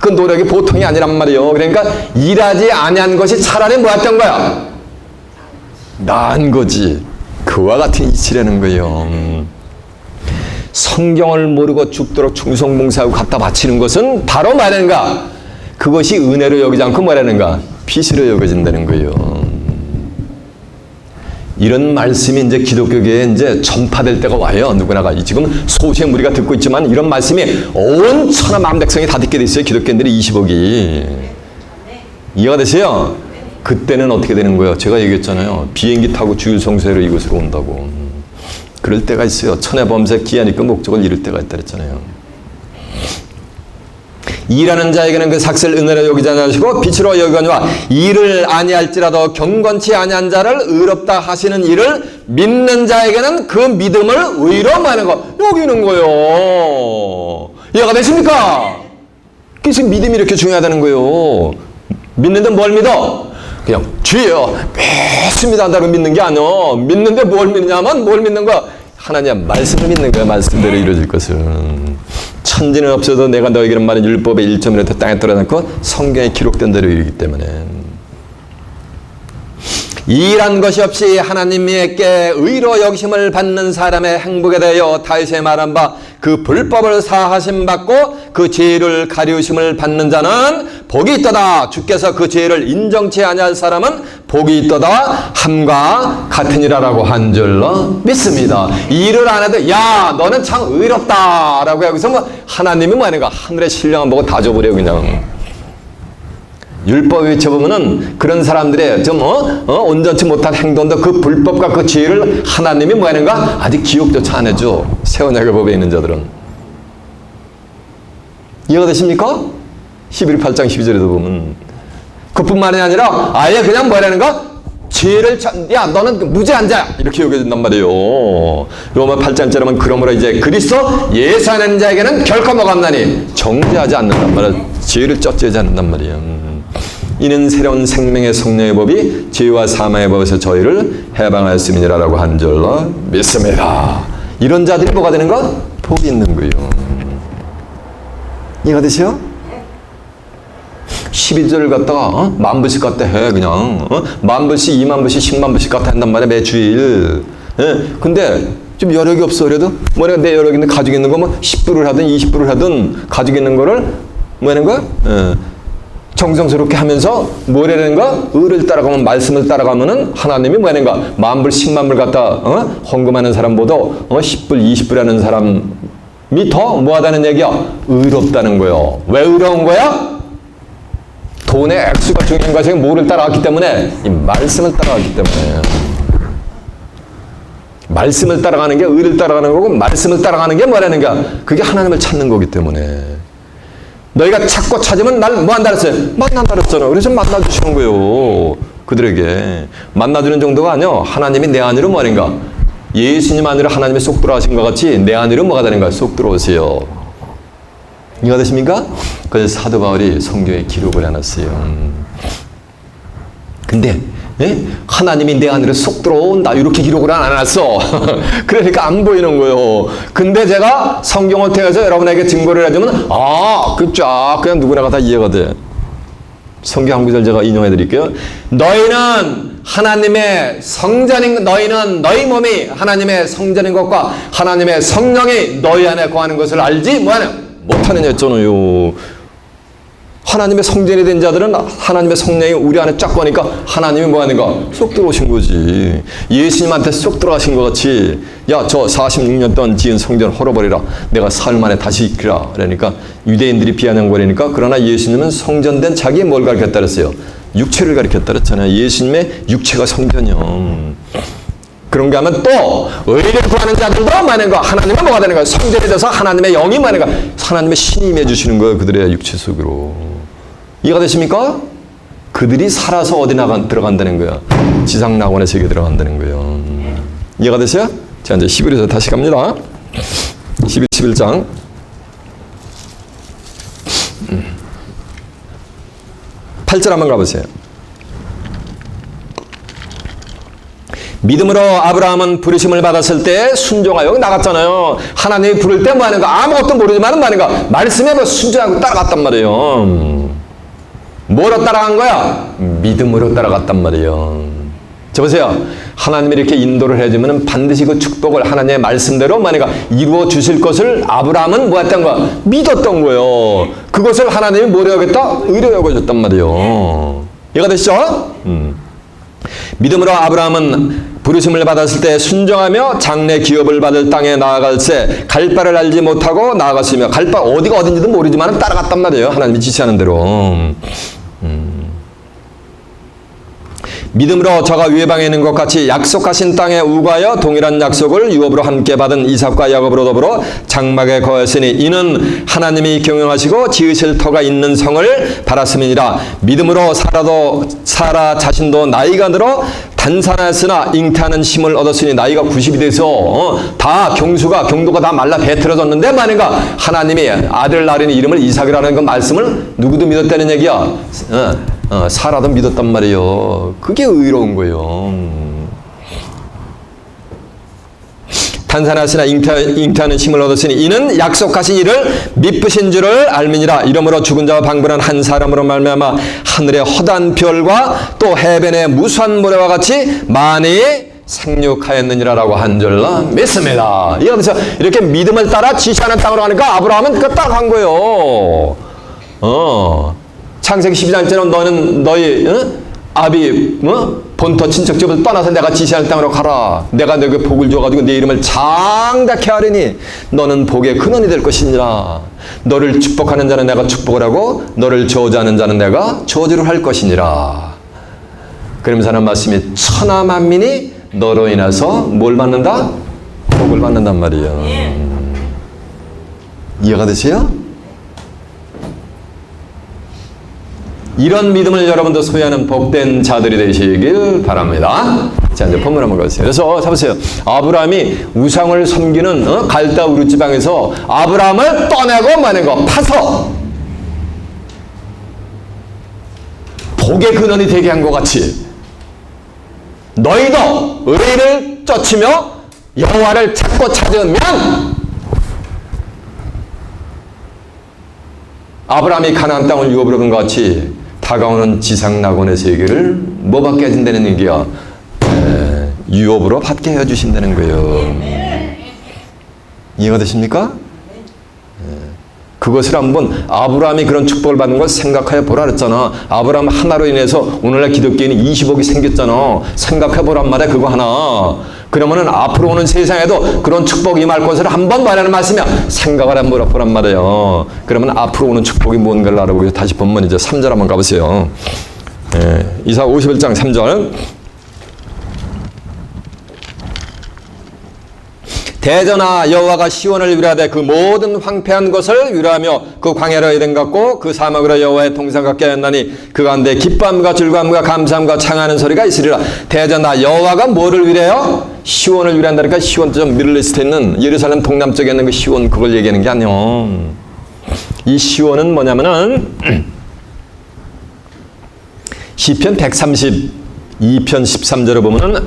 Speaker 1: 그 노력이 보통이 아니란 말이에요. 그러니까 일하지 아니한 것이 차라리 뭐였던 거야? 나은 거지. 그와 같은 이치라는 거예요. 성경을 모르고 죽도록 충성봉사하고 갖다 바치는 것은 바로 말하는가? 그것이 은혜로 여기지 않고 뭐라는가? 빚으로 여겨진다는 거예요. 이런 말씀이 이제 기독교계에 이제 전파될 때가 와요. 누구나가. 지금 소수의 무리가 듣고 있지만 이런 말씀이 온 천하 만백성이 다 듣게 돼 있어요. 기독교인들이 20억이. 이해가 되세요? 그때는 어떻게 되는 거예요? 제가 얘기했잖아요. 비행기 타고 주일 성수회로 이곳으로 온다고. 그럴 때가 있어요. 천해범세 기한이 그 목적을 이룰 때가 있다 그랬잖아요. 일하는 자에게는 그 삭슬 은혜로 여기지 않으시고 빛으로 여기거니와 일을 아니할지라도 경건치 아니한 자를 의롭다 하시는 일을 믿는 자에게는 그 믿음을 의로 하는 거 여기는 거예요. 이해가 되십니까? 그래서 믿음이 이렇게 중요하다는 거예요. 믿는데 뭘 믿어? 그냥 주여 믿습니다 한다고 믿는 게 아니야. 믿는데 뭘 믿냐면 뭘 믿는 거야? 하나님 말씀을 믿는 거야. 말씀대로 이루어질 것을. 천지는 없어도 내가 너에게는 말한 율법의 1점이라도 땅에 떨어지 않고 성경에 기록된 대로 이르기 때문에 일한 것이 없이 하나님께 의로 여기심을 받는 사람의 행복에 대하여 다윗의 말한 바 그 불법을 사하심 받고 그 죄를 가리우심을 받는 자는 복이 있도다. 주께서 그 죄를 인정치 아니할 사람은 복이 있도다 함과 같으니라라고 한 줄로 믿습니다. 일을 안 해도 야 너는 참 의롭다라고 여기서 뭐 하나님이 뭐 하는가 하늘의 신령한 보고 다 줘버려 그냥. 율법 외쳐보면은 그런 사람들의 좀 온전치 못한 행동도 그 불법과 그 죄를 하나님이 뭐 하는가 아직 기억조차 안 해줘. 새 언약의 법에 있는 자들은. 이해가 되십니까? 히브리 8장 12절에도 보면 그뿐만이 아니라 아예 그냥 뭐라는가 죄를 야 너는 무죄한 자야 이렇게 여겨진단 말이에요. 로마 8장짜리 보면 그러므로 이제 그리스도 예수 안에 자에게는 결코 뭐가 없나니 정죄하지 않는단 말이야. 죄를 쫓지 않는단 말이야. 이는 새로운 생명의 성령의 법이 죄와 사망의 법에서 저희를 해방하였음이니라라고 한 줄로 믿습니다. 이런 자들이 뭐가 되는가? 복이 있는 거예요. 이해가 되세요? 11절을 갖다가 만불씩 갖다 해 그냥 만불씩 2만불씩 10만불씩 갖다 한단 말이야 매주일. 근데 좀 여력이 없어 그래도 뭐냐 내 여력이 있는데 가지고 있는 거면 10불을 하든 20불을 하든 가지고 있는 거를 뭐 하는 거야? 정성스럽게 하면서 뭐라는가? 의를 따라가면 말씀을 따라가면은 하나님이 뭐라는가? 만불 10만불 갖다 헌금하는 사람보다 10불 20불 하는 사람이 더 뭐하다는 얘기야? 의롭다는 거예요. 왜 의로운 거야? 돈의 액수가 중요한 것이 뭐를 따라갔기 때문에 이 말씀을 따라갔기 때문에 말씀을 따라가는 게 의를 따라가는 거고 말씀을 따라가는 게 뭐라는 거야? 그게 하나님을 찾는 거기 때문에 너희가 찾고 찾으면 날 뭐 한다 그랬어요? 만난다 그랬잖아. 그래서 만나주시는 거예요. 그들에게. 만나주는 정도가 아니요. 하나님이 내 안으로 뭐하는가? 예수님 안으로 하나님이 쏙 들어가신 것 같이 내 안으로 뭐가 되는가? 쏙 들어오세요. 이해가 되십니까? 그래서 사도 바울이 성경에 기록을 해놨어요. 근데 하나님이 내 안으로 쏙 들어온다 이렇게 기록을 안 해놨어. 그러니까 안 보이는 거예요. 근데 제가 성경을 통해서 여러분에게 증거를 해주면 그 쫙 그냥 누구나가 다 이해가 돼. 성경 한 구절 제가 인용해 드릴게요. 너희는 하나님의 성전인 너희는 너희 몸이 하나님의 성전인 것과 하나님의 성령이 너희 안에 거하는 것을 알지 못하느냐 했잖아요. 하나님의 성전이 된 자들은 하나님의 성령이 우리 안에 쫙 거니까 하나님이 뭐 하는가? 쏙 들어오신 거지. 예수님한테 쏙 들어가신 것 같이 야, 저 46년 동안 지은 성전 헐어버리라. 내가 사흘 만에 다시 일으키라. 그러니까 유대인들이 비아냥거리니까 그러나 예수님은 성전된 자기의 뭘 가르쳤다 그랬어요? 육체를 가르쳤다 그랬잖아요. 예수님의 육체가 성전이요. 그런가 하면 또 의를 구하는 자들도 많은 거 하나님은 뭐가 되는 거야? 성전이 돼서 하나님의 영이 많은 거야. 하나님의 신이 임해 주시는 거예요. 그들의 육체 속으로. 이해가 되십니까? 그들이 살아서 어디 들어간다는 거야. 지상낙원의 세계에 들어간다는 거예요. 이해가 되세요? 자, 이제 11에서 다시 갑니다. 11장. 팔 8절 한번 가보세요. 믿음으로 아브라함은 부르심을 받았을 때 순종하여 여기 나갔잖아요. 하나님이 부를 때 뭐 하는가? 아무것도 모르지만 뭐 하는가? 말씀에 뭐 순종하고 따라갔단 말이에요. 뭐로 따라간 거야? 믿음으로 따라갔단 말이에요. 저 보세요. 하나님이 이렇게 인도를 해주면 반드시 그 축복을 하나님의 말씀대로 뭐 하는가? 이루어 주실 것을 아브라함은 뭐 했던 거야? 믿었던 거예요. 그것을 하나님이 뭐로 여겼다? 의로 여겨줬단 말이에요. 이해가 되시죠? 믿음으로 아브라함은 부르심을 받았을 때 순종하며 장래 기업을 받을 땅에 나아갈새 갈 바를 알지 못하고 나아갔으며 갈 바 어디가 어딘지도 모르지만 따라갔단 말이에요. 하나님이 지시하는 대로. 믿음으로 저가 외방에 있는 것 같이 약속하신 땅에 우거하여 동일한 약속을 유업으로 함께 받은 이삭과 야곱으로 더불어 장막에 거하였으니 이는 하나님이 경영하시고 지으실 터가 있는 성을 바랐음이니라. 믿음으로 사라 자신도 나이가 들어 단산하였으나 잉태하는 힘을 얻었으니 나이가 90이 돼서 다 경도가 다 말라 배틀어졌는데 만약가 하나님이 아들 낳으니 이름을 이삭이라는 그 말씀을 누구도 믿었다는 얘기야. 사라도 믿었단 말이에요. 그게 의로운 거예요. 단산하시나 잉태하는 힘을 얻었으니 이는 약속하신 이를 미쁘신 줄을 알미니라. 이러므로 죽은 자와 방불한 한 사람으로 말미암아 하늘의 허다한 별과 또 해변의 무수한 모래와 같이 많이 생육하였느니라라고 한 줄로 믿습니다. 이러면서 이렇게 믿음을 따라 지시하는 땅으로 가니까 아브라함은 그 딱 한 거예요. 창세기 12장처럼 너는 너희 아비 본토 친척집을 떠나서 내가 지시할 땅으로 가라. 내가 너에게 복을 줘가지고 내 이름을 장대케 하리니 너는 복의 근원이 될 것이니라. 너를 축복하는 자는 내가 축복을 하고 너를 저주하는 자는 내가 저주를 할 것이니라. 그러면서 하는 말씀이 천하 만민이 너로 인해서 뭘 받는다? 복을 받는단 말이에요. 이해가 되세요? 이런 믿음을 여러분도 소유하는 복된 자들이 되시길 바랍니다. 자, 이제 본문 한번 가세요. 그래서 잡으세요. 아브라함이 우상을 섬기는 갈다 우르 지방에서 아브라함을 떠내고 마는 거 파서 복의 근원이 되게 한 것 같이 너희도 의를 쫓으며 여호와를 찾고 찾으면 아브라함이 가나안 땅을 유업으로 얻은 것 같이 다가오는 지상 낙원의 세계를 뭐 받게 해준다는 얘기야? 유업으로 받게 해주신다는 거예요. 이해가 되십니까? 그것을 한번 아브라함이 그런 축복을 받는 걸 생각해 보라 그랬잖아. 아브라함 하나로 인해서 오늘날 기독교인이 20억이 생겼잖아. 생각해 보란 말이야, 그거 하나. 그러면은 앞으로 오는 세상에도 그런 축복이 임할 것을 한번 말하는 말씀이야. 생각을 한번 해보란 말이에요. 그러면 앞으로 오는 축복이 뭔가를 알아보고 다시 본문 이제 3절 한번 가보세요. 이사 51장 3절. 대저나 여호와가 시온을 위로하되 그 모든 황폐한 것을 위로하며 그 광야로 에덴 같고 그 사막으로 여호와의 동산 같게 하였나니 그 가운데 기뻐함과 즐거움과 감사함과 창하는 소리가 있으리라. 대저나 여호와가 뭐를 위로해요? 시온을 위로한다니까. 시온 좀 미들리스트에 있는 예루살렘 동남쪽에 있는 그 시온, 그걸 얘기하는 게 아니요. 이 시온은 뭐냐면은 시편 132편 13절에 보면은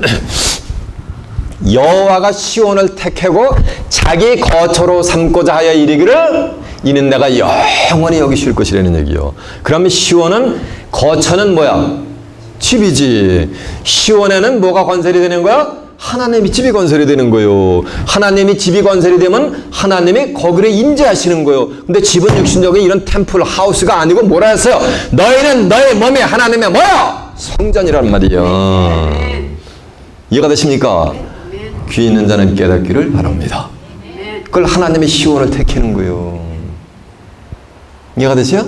Speaker 1: 여호와가 시온을 택하고 자기 거처로 삼고자 하여 이르기를 이는 내가 영원히 여기실 것이라는 얘기요. 그러면 시온은 거처는 뭐야? 집이지. 시온에는 뭐가 건설이 되는 거야? 하나님이 집이 건설이 되는 거예요. 하나님이 집이 건설이 되면 하나님이 거기에 임재하시는 거예요. 근데 집은 육신적인 이런 템플 하우스가 아니고 뭐라 했어요? 너희는 너희 몸이 하나님의 뭐야? 성전이란 말이에요. 이해가 되십니까? 귀 있는 자는 깨닫기를 바랍니다. 그걸 하나님의 시온을 택하는 거예요. 이해가 되세요?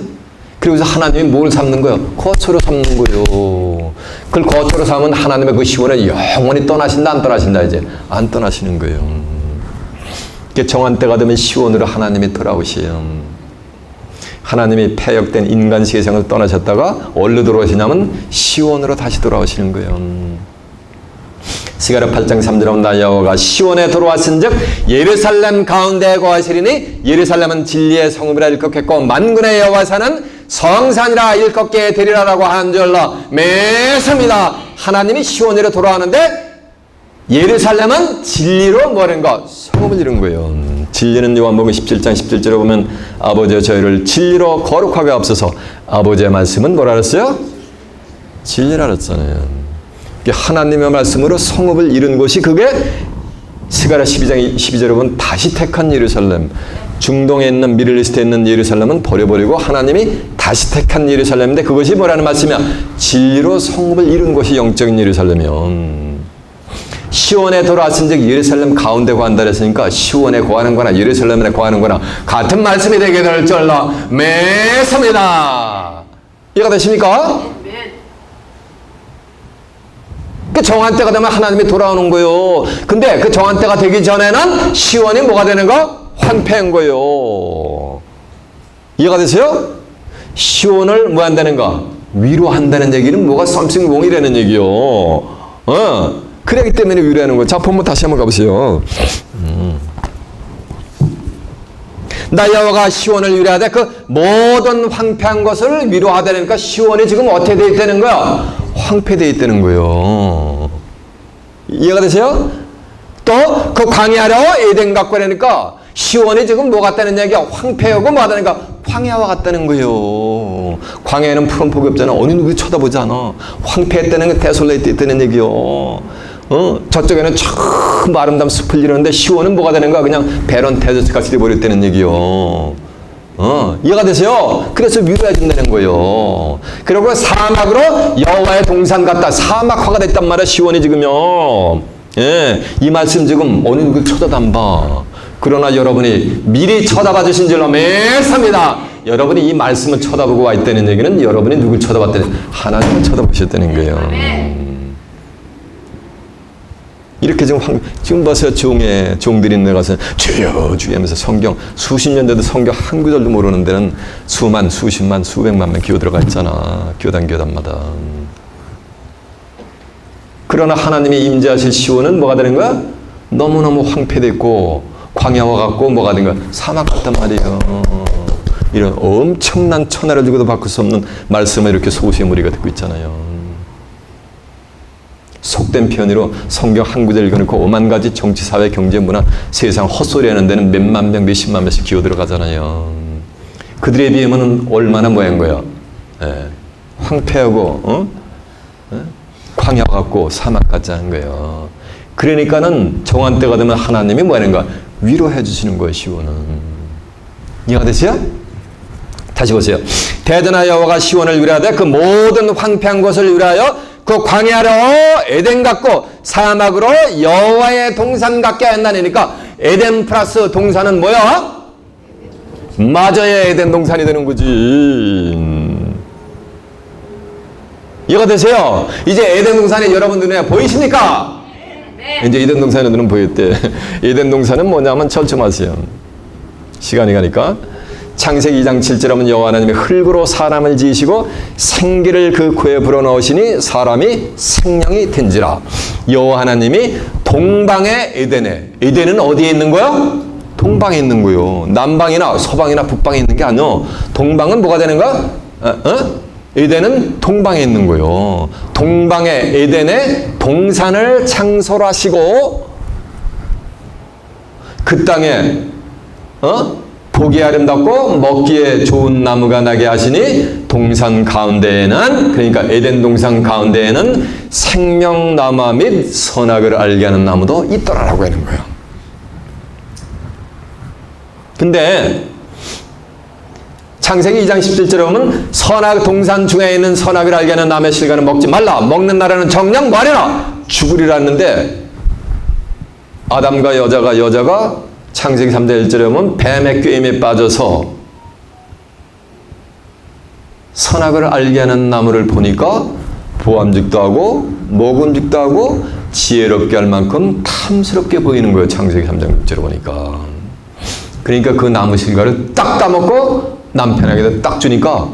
Speaker 1: 그리고서 하나님이 뭘 삼는 거예요? 거처로 삼는 거예요. 그걸 거처로 삼으면 하나님의 그 시온에 영원히 떠나신다, 안 떠나신다? 이제 안 떠나시는 거예요. 정한 때가 되면 시온으로 하나님이 돌아오시요. 하나님이 폐역된 인간 세상을 떠나셨다가 어디로 돌아오시냐면 시온으로 다시 돌아오시는 거예요. 스가랴 8장 3절에 나 여호와가 시온에 돌아왔은즉 예루살렘 가운데 거하시리니 예루살렘은 진리의 성읍이라 일컫겠고 만군의 여호와 사는 성산이라 일컫게 되리라라고 한 줄로 믿습니다. 하나님이 시온으로 돌아왔는데 예루살렘은 진리로 뭐라는 거? 성읍을 이룬 거예요. 진리는 요한복음 17장 17절에 보면 아버지여 저희를 진리로 거룩하게 하옵소서. 아버지의 말씀은 뭐라 그랬어요? 진리라 그랬잖아요. 하나님의 말씀으로 성읍을 이룬 곳이 그게 스가랴 12장 12절에 보면 다시 택한 예루살렘. 중동에 있는 미들리스트에 있는 예루살렘은 버려버리고 하나님이 다시 택한 예루살렘인데 그것이 뭐라는 말씀이야? 진리로 성읍을 이룬 곳이 영적인 예루살렘이요. 시온에 돌아왔은즉 예루살렘 가운데 거한다 그랬으니까 시온에 거하는 거나 예루살렘에 거하는 거나 같은 말씀이 되게 될 줄로 믿습니다. 이해가 되십니까? 그 정한 때가 되면 하나님이 돌아오는 거예요. 근데 그 정한 때가 되기 전에는 시온이 뭐가 되는 거? 황폐한 거예요. 이해가 되세요? 시온을 뭐 한다는 거? 위로한다는 얘기는 뭐가 something wrong이라는 얘기요. 그러기 때문에 위로하는 거예요. 자, 본문 다시 한번 가보세요. 나 여호와가 시온을 위로하되 그 모든 황폐한 것을 위로하다니까 시온이 지금 어떻게 되어 있다는 거야? 황폐되어 있다는 거예요. 이해가 되세요? 또 그 광야로 에덴 같고 그러니까 시온이 지금 뭐 같다는 얘기야? 황폐하고 뭐 하다니까 광야와 같다는 거예요. 광야에는 푸른 폭이 없잖아. 어느 누구 쳐다보지 않아. 황폐했다는 게 데솔레이트 있다는 얘기요. 저쪽에는 참 아름다운 숲을 이루는데 시온은 뭐가 되는가? 그냥 배런 데저트 같이 돼버렸다는 얘기요. 이해가 되세요? 그래서 위로해 준다는 거예요. 그리고 사막으로 여호와의 동산 같다. 사막화가 됐단 말이야, 시온이 지금요. 예, 이 말씀 지금 어느 누구 쳐다도 안 봐. 그러나 여러분이 미리 쳐다봐 주신 줄로 믿습니다. 여러분이 이 말씀을 쳐다보고 와 있다는 얘기는 여러분이 누굴 쳐다봤다는, 하나님을 쳐다보셨다는 거예요. 이렇게 지금 보세요. 종들이 내가서 주여 주여 하면서 성경 수십 년 돼도 성경 한 구절도 모르는 데는 수만, 수십만, 수백만 명 기어 들어가 있잖아. 교단마다. 그러나 하나님이 임재하실 시온은 뭐가 되는 거야? 너무너무 황폐됐고 광야와 같고 뭐가 되는 거야? 사막 같단 말이에요. 이런 엄청난 천하를 주고도 바꿀 수 없는 말씀을 이렇게 소수의 무리가 듣고 있잖아요. 속된 표현으로 성경 한 구절 읽어놓고 5만 가지 정치, 사회, 경제, 문화, 세상 헛소리 하는 데는 몇만 명, 몇십만 명씩 기어 들어가잖아요. 그들에 비하면 얼마나 뭐한 거야? 예, 황폐하고 광야 같고 사막 같지 않은 거예요. 그러니까는 정한 때가 되면 하나님이 뭐 하는 거야? 위로해 주시는 거예요, 시온은. 이해가 되세요? 다시 보세요. 대전하 여호와가 시온을 위로하되 그 모든 황폐한 곳을 위로하여 그 광야로 에덴 같고 사막으로 여호와의 동산 같게 한다니까 에덴 플러스 동산은 뭐야? 맞아야 에덴 동산이 되는 거지. 이해가 되세요? 이제 에덴 동산이 여러분 눈에 보이십니까? 네. 이제 에덴 동산의 눈은 보였대. 에덴 동산은 뭐냐면 철저하세요. 시간이 가니까. 창세기 2장 7절에 보면 여호와 하나님이 흙으로 사람을 지으시고 생기를 그 코에 불어넣으시니 사람이 생명이 된지라. 여호와 하나님이 동방의 에덴에, 에덴은 어디에 있는 거야? 동방에 있는 거요. 남방이나 서방이나 북방에 있는 게 아니요. 동방은 뭐가 되는 거야? 에덴은 동방에 있는 거요. 동방의 에덴에 동산을 창설하시고 그 땅에 보기 아름답고 먹기에 좋은 나무가 나게 하시니 동산 가운데에는, 그러니까 에덴 동산 가운데에는 생명나무 및 선악을 알게 하는 나무도 있더라라고 하는 거예요. 근데 창세기 2장 17절에 보면 선악, 동산 중에 있는 선악을 알게 하는 나무의 실과는 먹지 말라. 먹는 날에는 정녕 뭐하려나? 죽으리라 했는데 아담과 여자가 창세기 3장 1절에 보면 뱀의 꾀임에 빠져서 선악을 알게 하는 나무를 보니까 보암직도 하고 먹음직도 하고 지혜롭게 할 만큼 탐스럽게 보이는 거예요. 창세기 3장 6절에 보니까. 그러니까 그 나무 실과를 딱 따먹고 남편에게 딱 주니까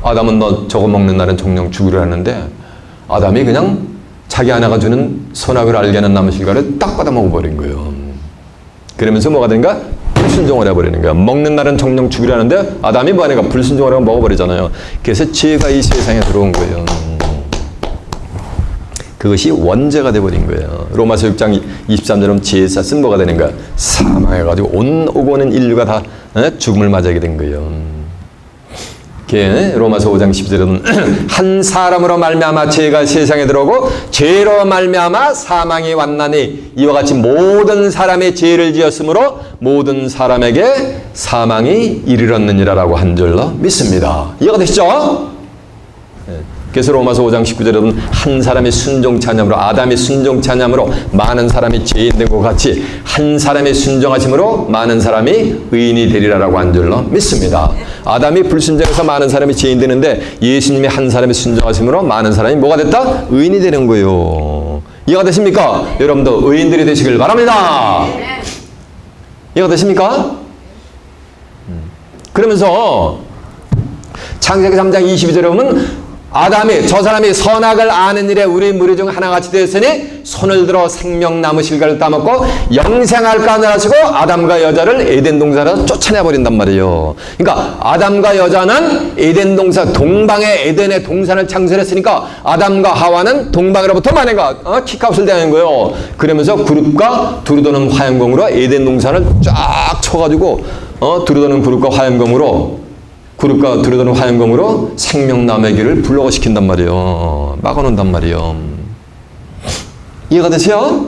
Speaker 1: 아담은 너 저거 먹는 날은 정령 죽으려 하는데 아담이 그냥 자기 아내가 주는 선악을 알게 하는 나무 실과를 딱 받아 먹어버린 거예요. 그러면서 뭐가 되는가? 불순종을 해버리는 거야. 먹는 날은 정령 죽으려 하는데 아담이 뭐 하는가? 불순종을 하고 먹어버리잖아요. 그래서 죄가 이 세상에 들어온 거예요. 그것이 원죄가 돼버린 거예요. 로마서 6장 23절은 죄의 싹은 뭐가 되는 거야? 사망해가지고 오고 오는 인류가 다 죽음을 맞이하게 된 거예요. 로마서 5장 12절은 한 사람으로 말미암아 죄가 세상에 들어오고 죄로 말미암아 사망이 왔나니 이와 같이 모든 사람이 죄를 지었으므로 모든 사람에게 사망이 이르렀느니라라고 한 줄로 믿습니다. 이해가 되시죠? 그래서 로마서 5장 19절에 보면 한 사람이 순종치 아니함으로 아담이 순종치 아니함으로 많은 사람이 죄인 된 것 같이 한 사람이 순종하심으로 많은 사람이 의인이 되리라라고 한 줄로 믿습니다. 아담이 불순종해서 많은 사람이 죄인 되는데 예수님이 한 사람이 순종하심으로 많은 사람이 뭐가 됐다? 의인이 되는 거예요. 이해가 되십니까? 여러분도 의인들이 되시길 바랍니다. 이해가 되십니까? 그러면서 창세기 3장 22절에 보면 아담이 저 사람이 선악을 아는 일에 우리 무리 중 하나같이 되었으니 손을 들어 생명나무 실과를 따먹고 영생할까 하시고 아담과 여자를 에덴 동산에서 쫓아내버린단 말이에요. 그러니까 아담과 여자는 에덴 동산, 동방의 에덴의 동산을 창설했으니까 아담과 하와는 동방으로부터 만약에 킥아웃을 되는 거예요. 그러면서 그룹과 두루도는 화염검으로 에덴 동산을 쫙 쳐가지고 두루도는 그룹과 화염검으로 생명나무의 길을 불러시킨단 말이에요. 막아놓는단 말이에요. 이해가 되세요?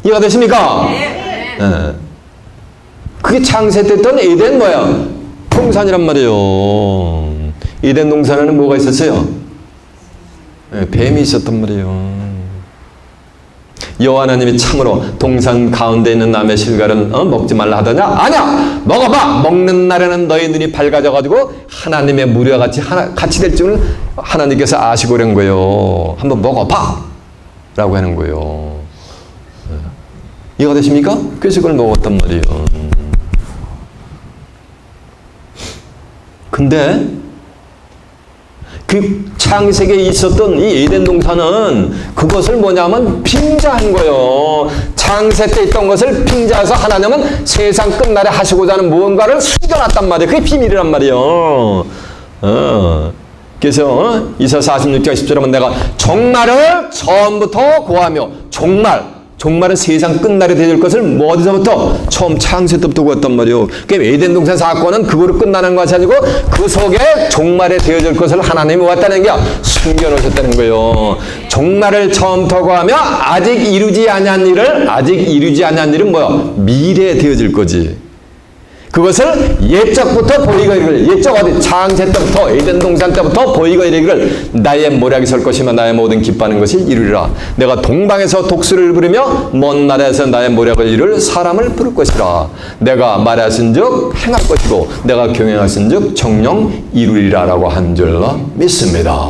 Speaker 1: 이해가 되십니까? 네. 그게 창세 때 있던 에덴 뭐야? 동산이란 말이에요. 에덴 동산에는 뭐가 있었어요? 네, 뱀이 있었단 말이에요. 여호와 하나님이 참으로 동산 가운데 있는 나무의 실과를 먹지 말라 하더냐? 아니야! 먹어봐! 먹는 날에는 너희 눈이 밝아져가지고 하나님의 무리와 같이 될 줄을 하나님께서 아시고 그런 거예요. 한번 먹어봐! 라고 하는 거예요. 이해가 되십니까? 그래서 그걸 먹었단 말이에요. 근데 그 창세기에 있었던 이 에덴 동산은 그것을 뭐냐면 빙자한 거예요. 창세 때 있던 것을 빙자해서 하나님은 세상 끝날에 하시고자 하는 무언가를 숨겨놨단 말이에요. 그게 비밀이란 말이에요. 그래서 이사야 46장 10절에 보면 내가 종말을 처음부터 고하며 종말은 세상 끝날에 되질 것을 뭐 어디서부터? 처음 창세 때부터 구했단 말이에요. 그러니까 에덴 동산 사건은 그거로 끝나는 것이 아니고 그 속에 종말에 되어질 것을 하나님이 왔다는 게 숨겨놓으셨다는 거예요. 종말을 처음부터 구하며 아직 이루지 아니한 일은 뭐야? 미래에 되어질 거지. 그것을 옛적부터 보이고 이르기를, 옛적 어디? 창세 때부터, 에덴 동산 때부터 보이고 이르기를 나의 모략이 설 것이며 나의 모든 기뻐하는 것이 이루리라. 내가 동방에서 독수를 부르며 먼 나라에서 나의 모략을 이룰 사람을 부를 것이라. 내가 말하신즉 행할 것이고 내가 경영하신즉 정령 이루리라 라고 한 줄로 믿습니다.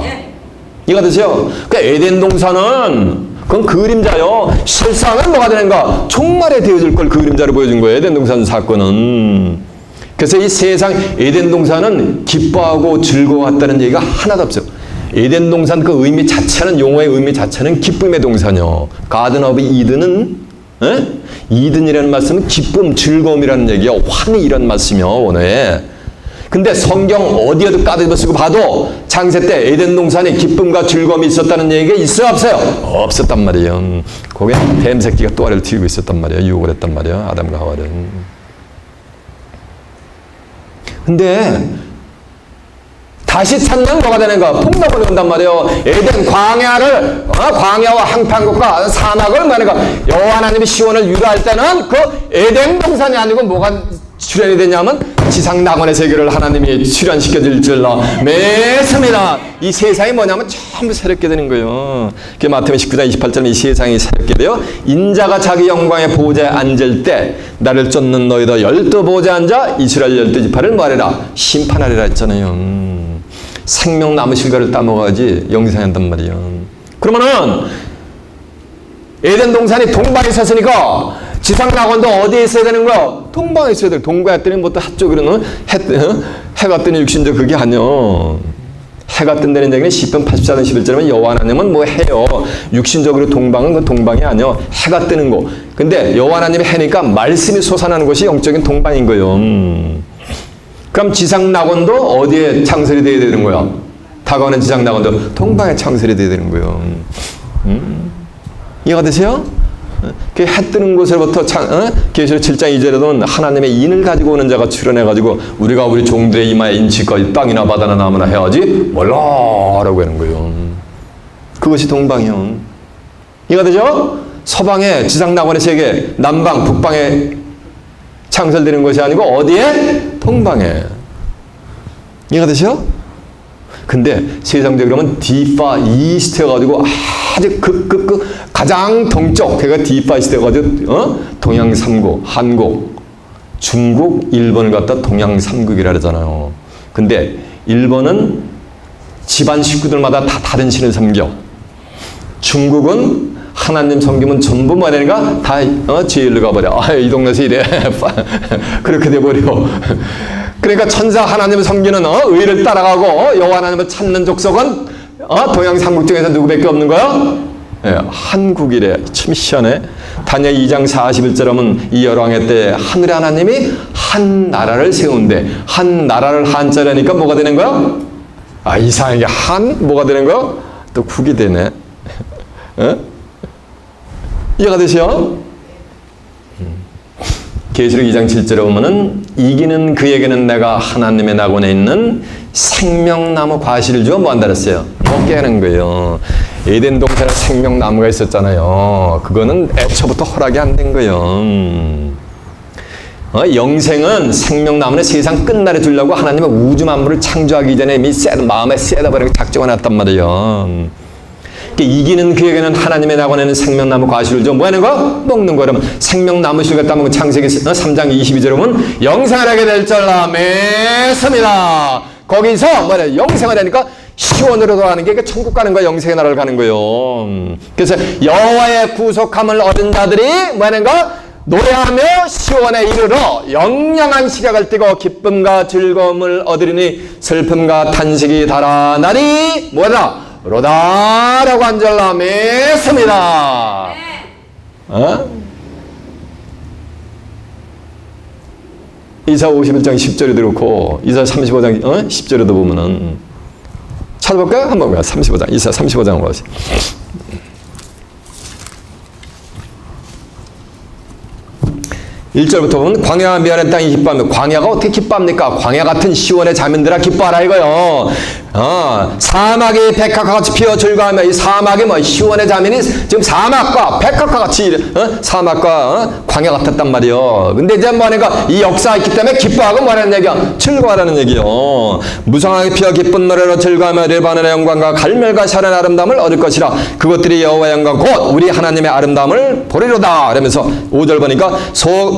Speaker 1: 이해가 되세요? 그러니까 에덴 동산은 그건 그림자요. 실상은 뭐가 되는가? 종말에 되어질 걸 그림자로 보여준 거예요. 에덴 동산 사건은. 그래서 이 세상 에덴 동산은 기뻐하고 즐거웠다는 얘기가 하나도 없어요. 에덴 동산 그 의미 자체는, 용어의 의미 자체는 기쁨의 동산이요. 가든 오브 이든은 이든이라는 말씀은 기쁨, 즐거움이라는 얘기요. 환희 이런 말씀이요. 원어에. 근데 성경 어디에도 까다로워 쓰고 봐도 창세 때 에덴 동산에 기쁨과 즐거움이 있었다는 얘기가 있어요? 없어요? 없었단 말이에요. 거기에 뱀 새끼가 또아리를 튀기고 있었단 말이에요. 유혹을 했단 말이에요. 아담과 하와를. 근데 다시 찾는 뭐가 되는가? 폭락을 온단 말이에요. 에덴 광야와 항판국과 사막을 말하는가? 여호와 하나님이 시온을 유도할 때는 그 에덴 동산이 아니고 뭐가 출현이 되냐면 지상 낙원의 세계를 하나님이 출현시켜 줄 줄로 믿습니다. 이 세상이 뭐냐면 전부 새롭게 되는 거예요. 그 마태복음 19장 28절에 이 세상이 새롭게 돼요. 인자가 자기 영광의 보좌에 앉을 때 나를 쫓는 너희도 12보좌에 앉아 이스라엘 12지파를 뭐하리라? 심판하리라 했잖아요. 생명나무 실과를 따먹어야지 영생한단 말이에요. 그러면은 에덴 동산이 동방에 있었으니까 지상 낙원도 어디에 있어야 되는 거야? 동방에 있어야 돼. 동방에 뜨는 것도 한쪽으로는 해가 뜨는 육신적 그게 아니요. 해가 뜬다는 얘기는 시편 84장 11절에 여호와 하나님은 뭐 해요. 육신적으로 동방은 그 동방이 아니요. 해가 뜨는 거. 근데 여호와 하나님이 해니까 말씀이 솟아나는 것이 영적인 동방인 거예요. 그럼 지상 낙원도 어디에 창설이 되어야 되는 거야? 다가오는 지상 낙원도 동방에 창설이 되어야 되는 거예요. 이해가 되세요? 그 해 뜨는 곳으로부터 계시록 7장 2절에도 하나님의 인을 가지고 오는 자가 출현해가지고 우리가 우리 종들의 이마에 인치까지 땅이나 바다나 나무나 해야지 몰라 라고 하는 거예요. 그것이 동방이요. 이해가 되죠? 서방에 지상낙원의 세계, 남방, 북방에 창설되는 것이 아니고 어디에? 동방에. 이해가 되죠? 근데 세상적으로 하면 디파 이스트여가지고 아주 가장 동쪽, 걔가 디파 이스트여가지고 동양 3국, 한국, 중국, 일본을 갖다 동양 3국이라 그러잖아요. 근데 일본은 집안 식구들마다 다 다른 신을 섬겨. 중국은 하나님 섬기면 전부 뭐 되는가? 다 제일로 가버려. 이 동네에서 이래. 그렇게 돼버려. 그러니까 천사 하나님을 섬기는 의를 따라가고 여호와 하나님을 찾는 족속은 동양 삼국 중에서 누구밖에 없는 거야? 예, 한국이래. 참 희한해. 다니엘 2장 41절에 보면 이 열왕의 때 하늘의 하나님이 한 나라를 세운대. 한 나라를 한자로 하니까 뭐가 되는 거야? 이상하게 뭐가 되는 거야? 또 국이 되네. 이해가 되시죠? 계시록 2장 7절에 보면은 이기는 그에게는 내가 하나님의 낙원에 있는 생명나무 과실을 주어 뭐 한다 그랬어요? 먹게 하는 거예요. 에덴 동산에 생명나무가 있었잖아요. 그거는 애초부터 허락이 안 된 거예요. 영생은 생명나무는 세상 끝날에 주려고 하나님은 우주 만물을 창조하기 전에 이미 마음에 쎄다 버리고 작정해 놨단 말이에요. 이기는 그에게는 하나님의 낙원에는 생명나무 과실을 좀 뭐 하는 거? 먹는 거. 그러면 생명나무 실과 따먹은 창세기 3장 22절에 보면 영생을 하게 될 줄 믿습니다. 거기서 뭐냐 영생을 하니까 시온으로 돌아가는 게 천국 가는 거야. 영생의 나라를 가는 거예요. 그래서 여호와의 구속함을 얻은 자들이 뭐 하는 거? 노래하며 시온에 이르러 영영한 시작을 띠고 기쁨과 즐거움을 얻으리니 슬픔과 탄식이 달아나리 뭐라? 로다라고 한절라 믿습니다. 이사 51장 10절에도 그렇고 이사 35장 10절에도 보면은 찾아볼까요? 한번 봐요. 35장 이사 35장 보세요. 1절부터 보면 광야와 미안한 땅이 기뻐하며 광야가 어떻게 기뻐합니까? 광야 같은 시온의 자민들아 기뻐하라 이거요. 사막이 백합과 같이 피어 즐거워하며 이 사막이 뭐 시온의 자민이 지금 사막과 백합과 같이 사막과 광야 같았단 말이요. 근데 이제 뭐니까 이 역사가 있기 때문에 기뻐하고 뭐라는 얘기야? 즐거워하라는 얘기요. 무성하게 피어 기쁜 노래로 즐거워하며 레바논의 영광과 갈멜과 샤론의 아름다움을 얻을 것이라. 그것들이 여호와의 영광 곧 우리 하나님의 아름다움을 보리로다. 이러면서 5절 보니까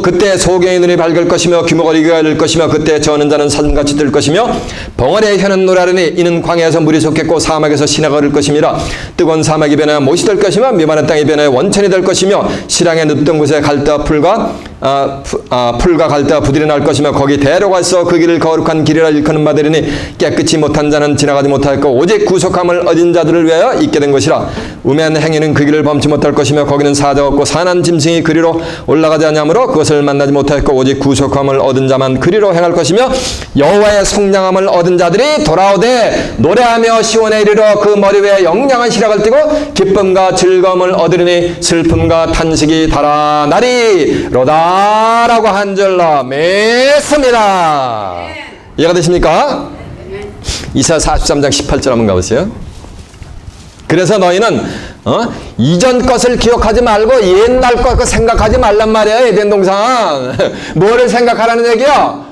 Speaker 1: 그때 소경의 눈이 밝을 것이며 귀머거리가 열릴 것이며 그때 저는 자는 산같이 뜰 것이며 벙어리의 혀는 노라르니 이는 광야에서 물이 솟겠고 사막에서 신화가 흐를 것임이라. 뜨거운 사막이 변하여 못이 될 것이며 미만한 땅이 변하여 원천이 될 것이며 실향에 눕던 곳에 갈대와 풀과 갈대와 부들이 날 것이며 거기 대로가 있어 그 길을 거룩한 길이라 일컫는 바되리니 깨끗이 못한 자는 지나가지 못하였고 오직 구속함을 얻은 자들을 위하여 있게 된 것이라. 우매한 행위는 그 길을 범치 못할 것이며 거기는 사자가 없고 산한 짐승이 그리로 올라가지 아니하므로 그것을 만나지 못하였고 오직 구속함을 얻은 자만 그리로 행할 것이며 여호와의 성량함을 얻은 자들이 돌아오되 노래하며 시온에 이르러 그 머리 위에 영영한 시락을 띠고 기쁨과 즐거움을 얻으리니 슬픔과 탄식이 달아나리 로다라고 한 줄로 믿습니다. 이해가 되십니까? 이사야 43장 18절 한번 가보세요. 그래서 너희는 이전 것을 기억하지 말고 옛날 것 생각하지 말란 말이야. 에덴 동산 뭐를 생각하라는 얘기야?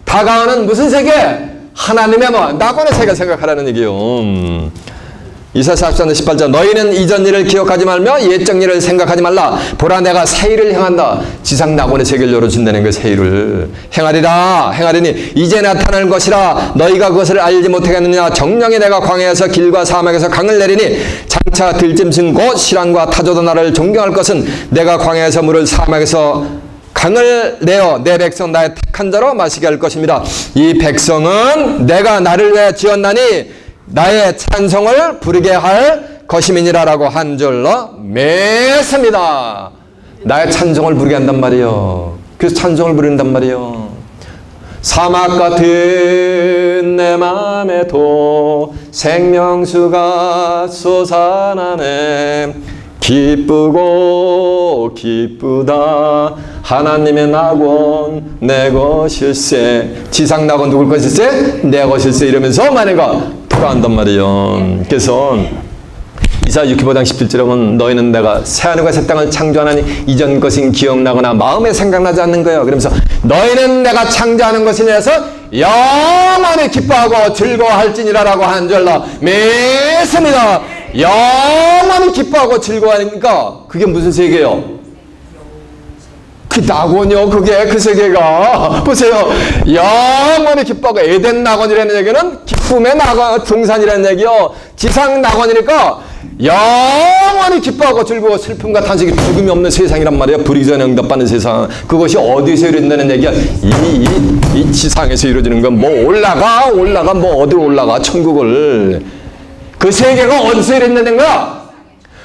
Speaker 1: 다가오는 무슨 세계? 하나님의 낙원의 세계 생각하라는 얘기요. 이사야 43장 18절 너희는 이전 일을 기억하지 말며 옛적 일을 생각하지 말라. 보라 내가 새 일을 행한다. 지상 낙원의 세계를 열어준다는 그 새 일을 행하리니 이제 나타날 것이라. 너희가 그것을 알지 못하겠느냐. 정령이 내가 광야에서 길과 사막에서 강을 내리니 장차 들짐승 곧 실랑과 타조도 나를 존경할 것은 내가 광야에서 물을 사막에서 강을 내어 내 백성 나의 택한 자로 마시게 할 것입니다. 이 백성은 내가 나를 위해 지었나니 나의 찬송을 부르게 할 것임이니라라고 한 줄로 믿습니다. 나의 찬송을 부르게 한단 말이에요. 그래서 찬송을 부른단 말이에요. 사막 같은 내 맘에도 생명수가 솟아나네. 기쁘고 기쁘다 하나님의 낙원 내 것일세. 지상 낙원 누굴 것일세? 내 것일세. 이러면서 만약에 돌아간단 말이에요. 그래서 이사야 65장 17절에 보면 너희는 내가 새하늘과 새 땅을 창조하나니 이전 것은 기억나거나 마음에 생각나지 않는 거예요. 그러면서 너희는 내가 창조하는 것에 대해서 영원히 기뻐하고 즐거워할지니라라고 한 줄로 믿습니다. 영원히 기뻐하고 즐거워하니까 그게 무슨 세계예요? 그 낙원이요. 그게 그 세계가 보세요. 영원히 기뻐하고 에덴 낙원이라는 얘기는 기쁨의 낙원 동산이라는 얘기요. 지상 낙원이니까 영원히 기뻐하고 즐거워 슬픔과 탄식이 죽음이 없는 세상이란 말이야. 부르기 전에 응답받는 세상. 그것이 어디서 이루어진다는 얘기야? 이 지상에서 이루어지는 건 뭐 올라가 뭐 어디로 올라가 천국을. 그 세계가 어디서 이루어진다는 거야?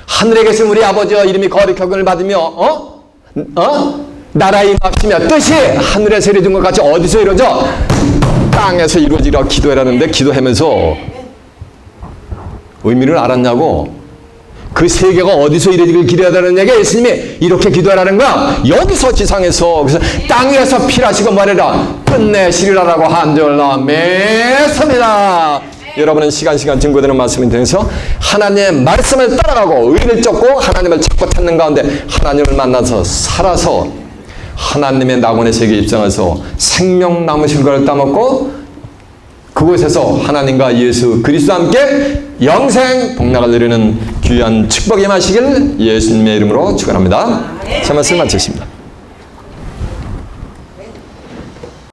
Speaker 1: 하늘에 계신 우리 아버지와 이름이 거룩하심을 받으며 나라의 임하시며 뜻이 하늘에서 이루어진 것 같이 어디서 이루어져? 땅에서 이루어지라 기도해라는데 기도하면서 의미를 알았냐고? 그 세계가 어디서 이루어지길 기도하라는 얘기야. 예수님이 이렇게 기도하라는 거야. 여기서 지상에서. 그래서 땅 위에서 필하시고 말해라 끝내시리라라고 한절나 맺습니다. 여러분은 시간 증거되는 말씀을 통해서 하나님의 말씀을 따라가고 의를 쫓고 하나님을 찾고 찾는 가운데 하나님을 만나서 살아서 하나님의 낙원의 세계에 입성해서 생명나무 실과를 따먹고 그곳에서 하나님과 예수 그리스도와 함께 영생 복락을 누리는 귀한 축복이 임하시길 예수님의 이름으로 축원합니다. 제 말씀 마치겠습니다.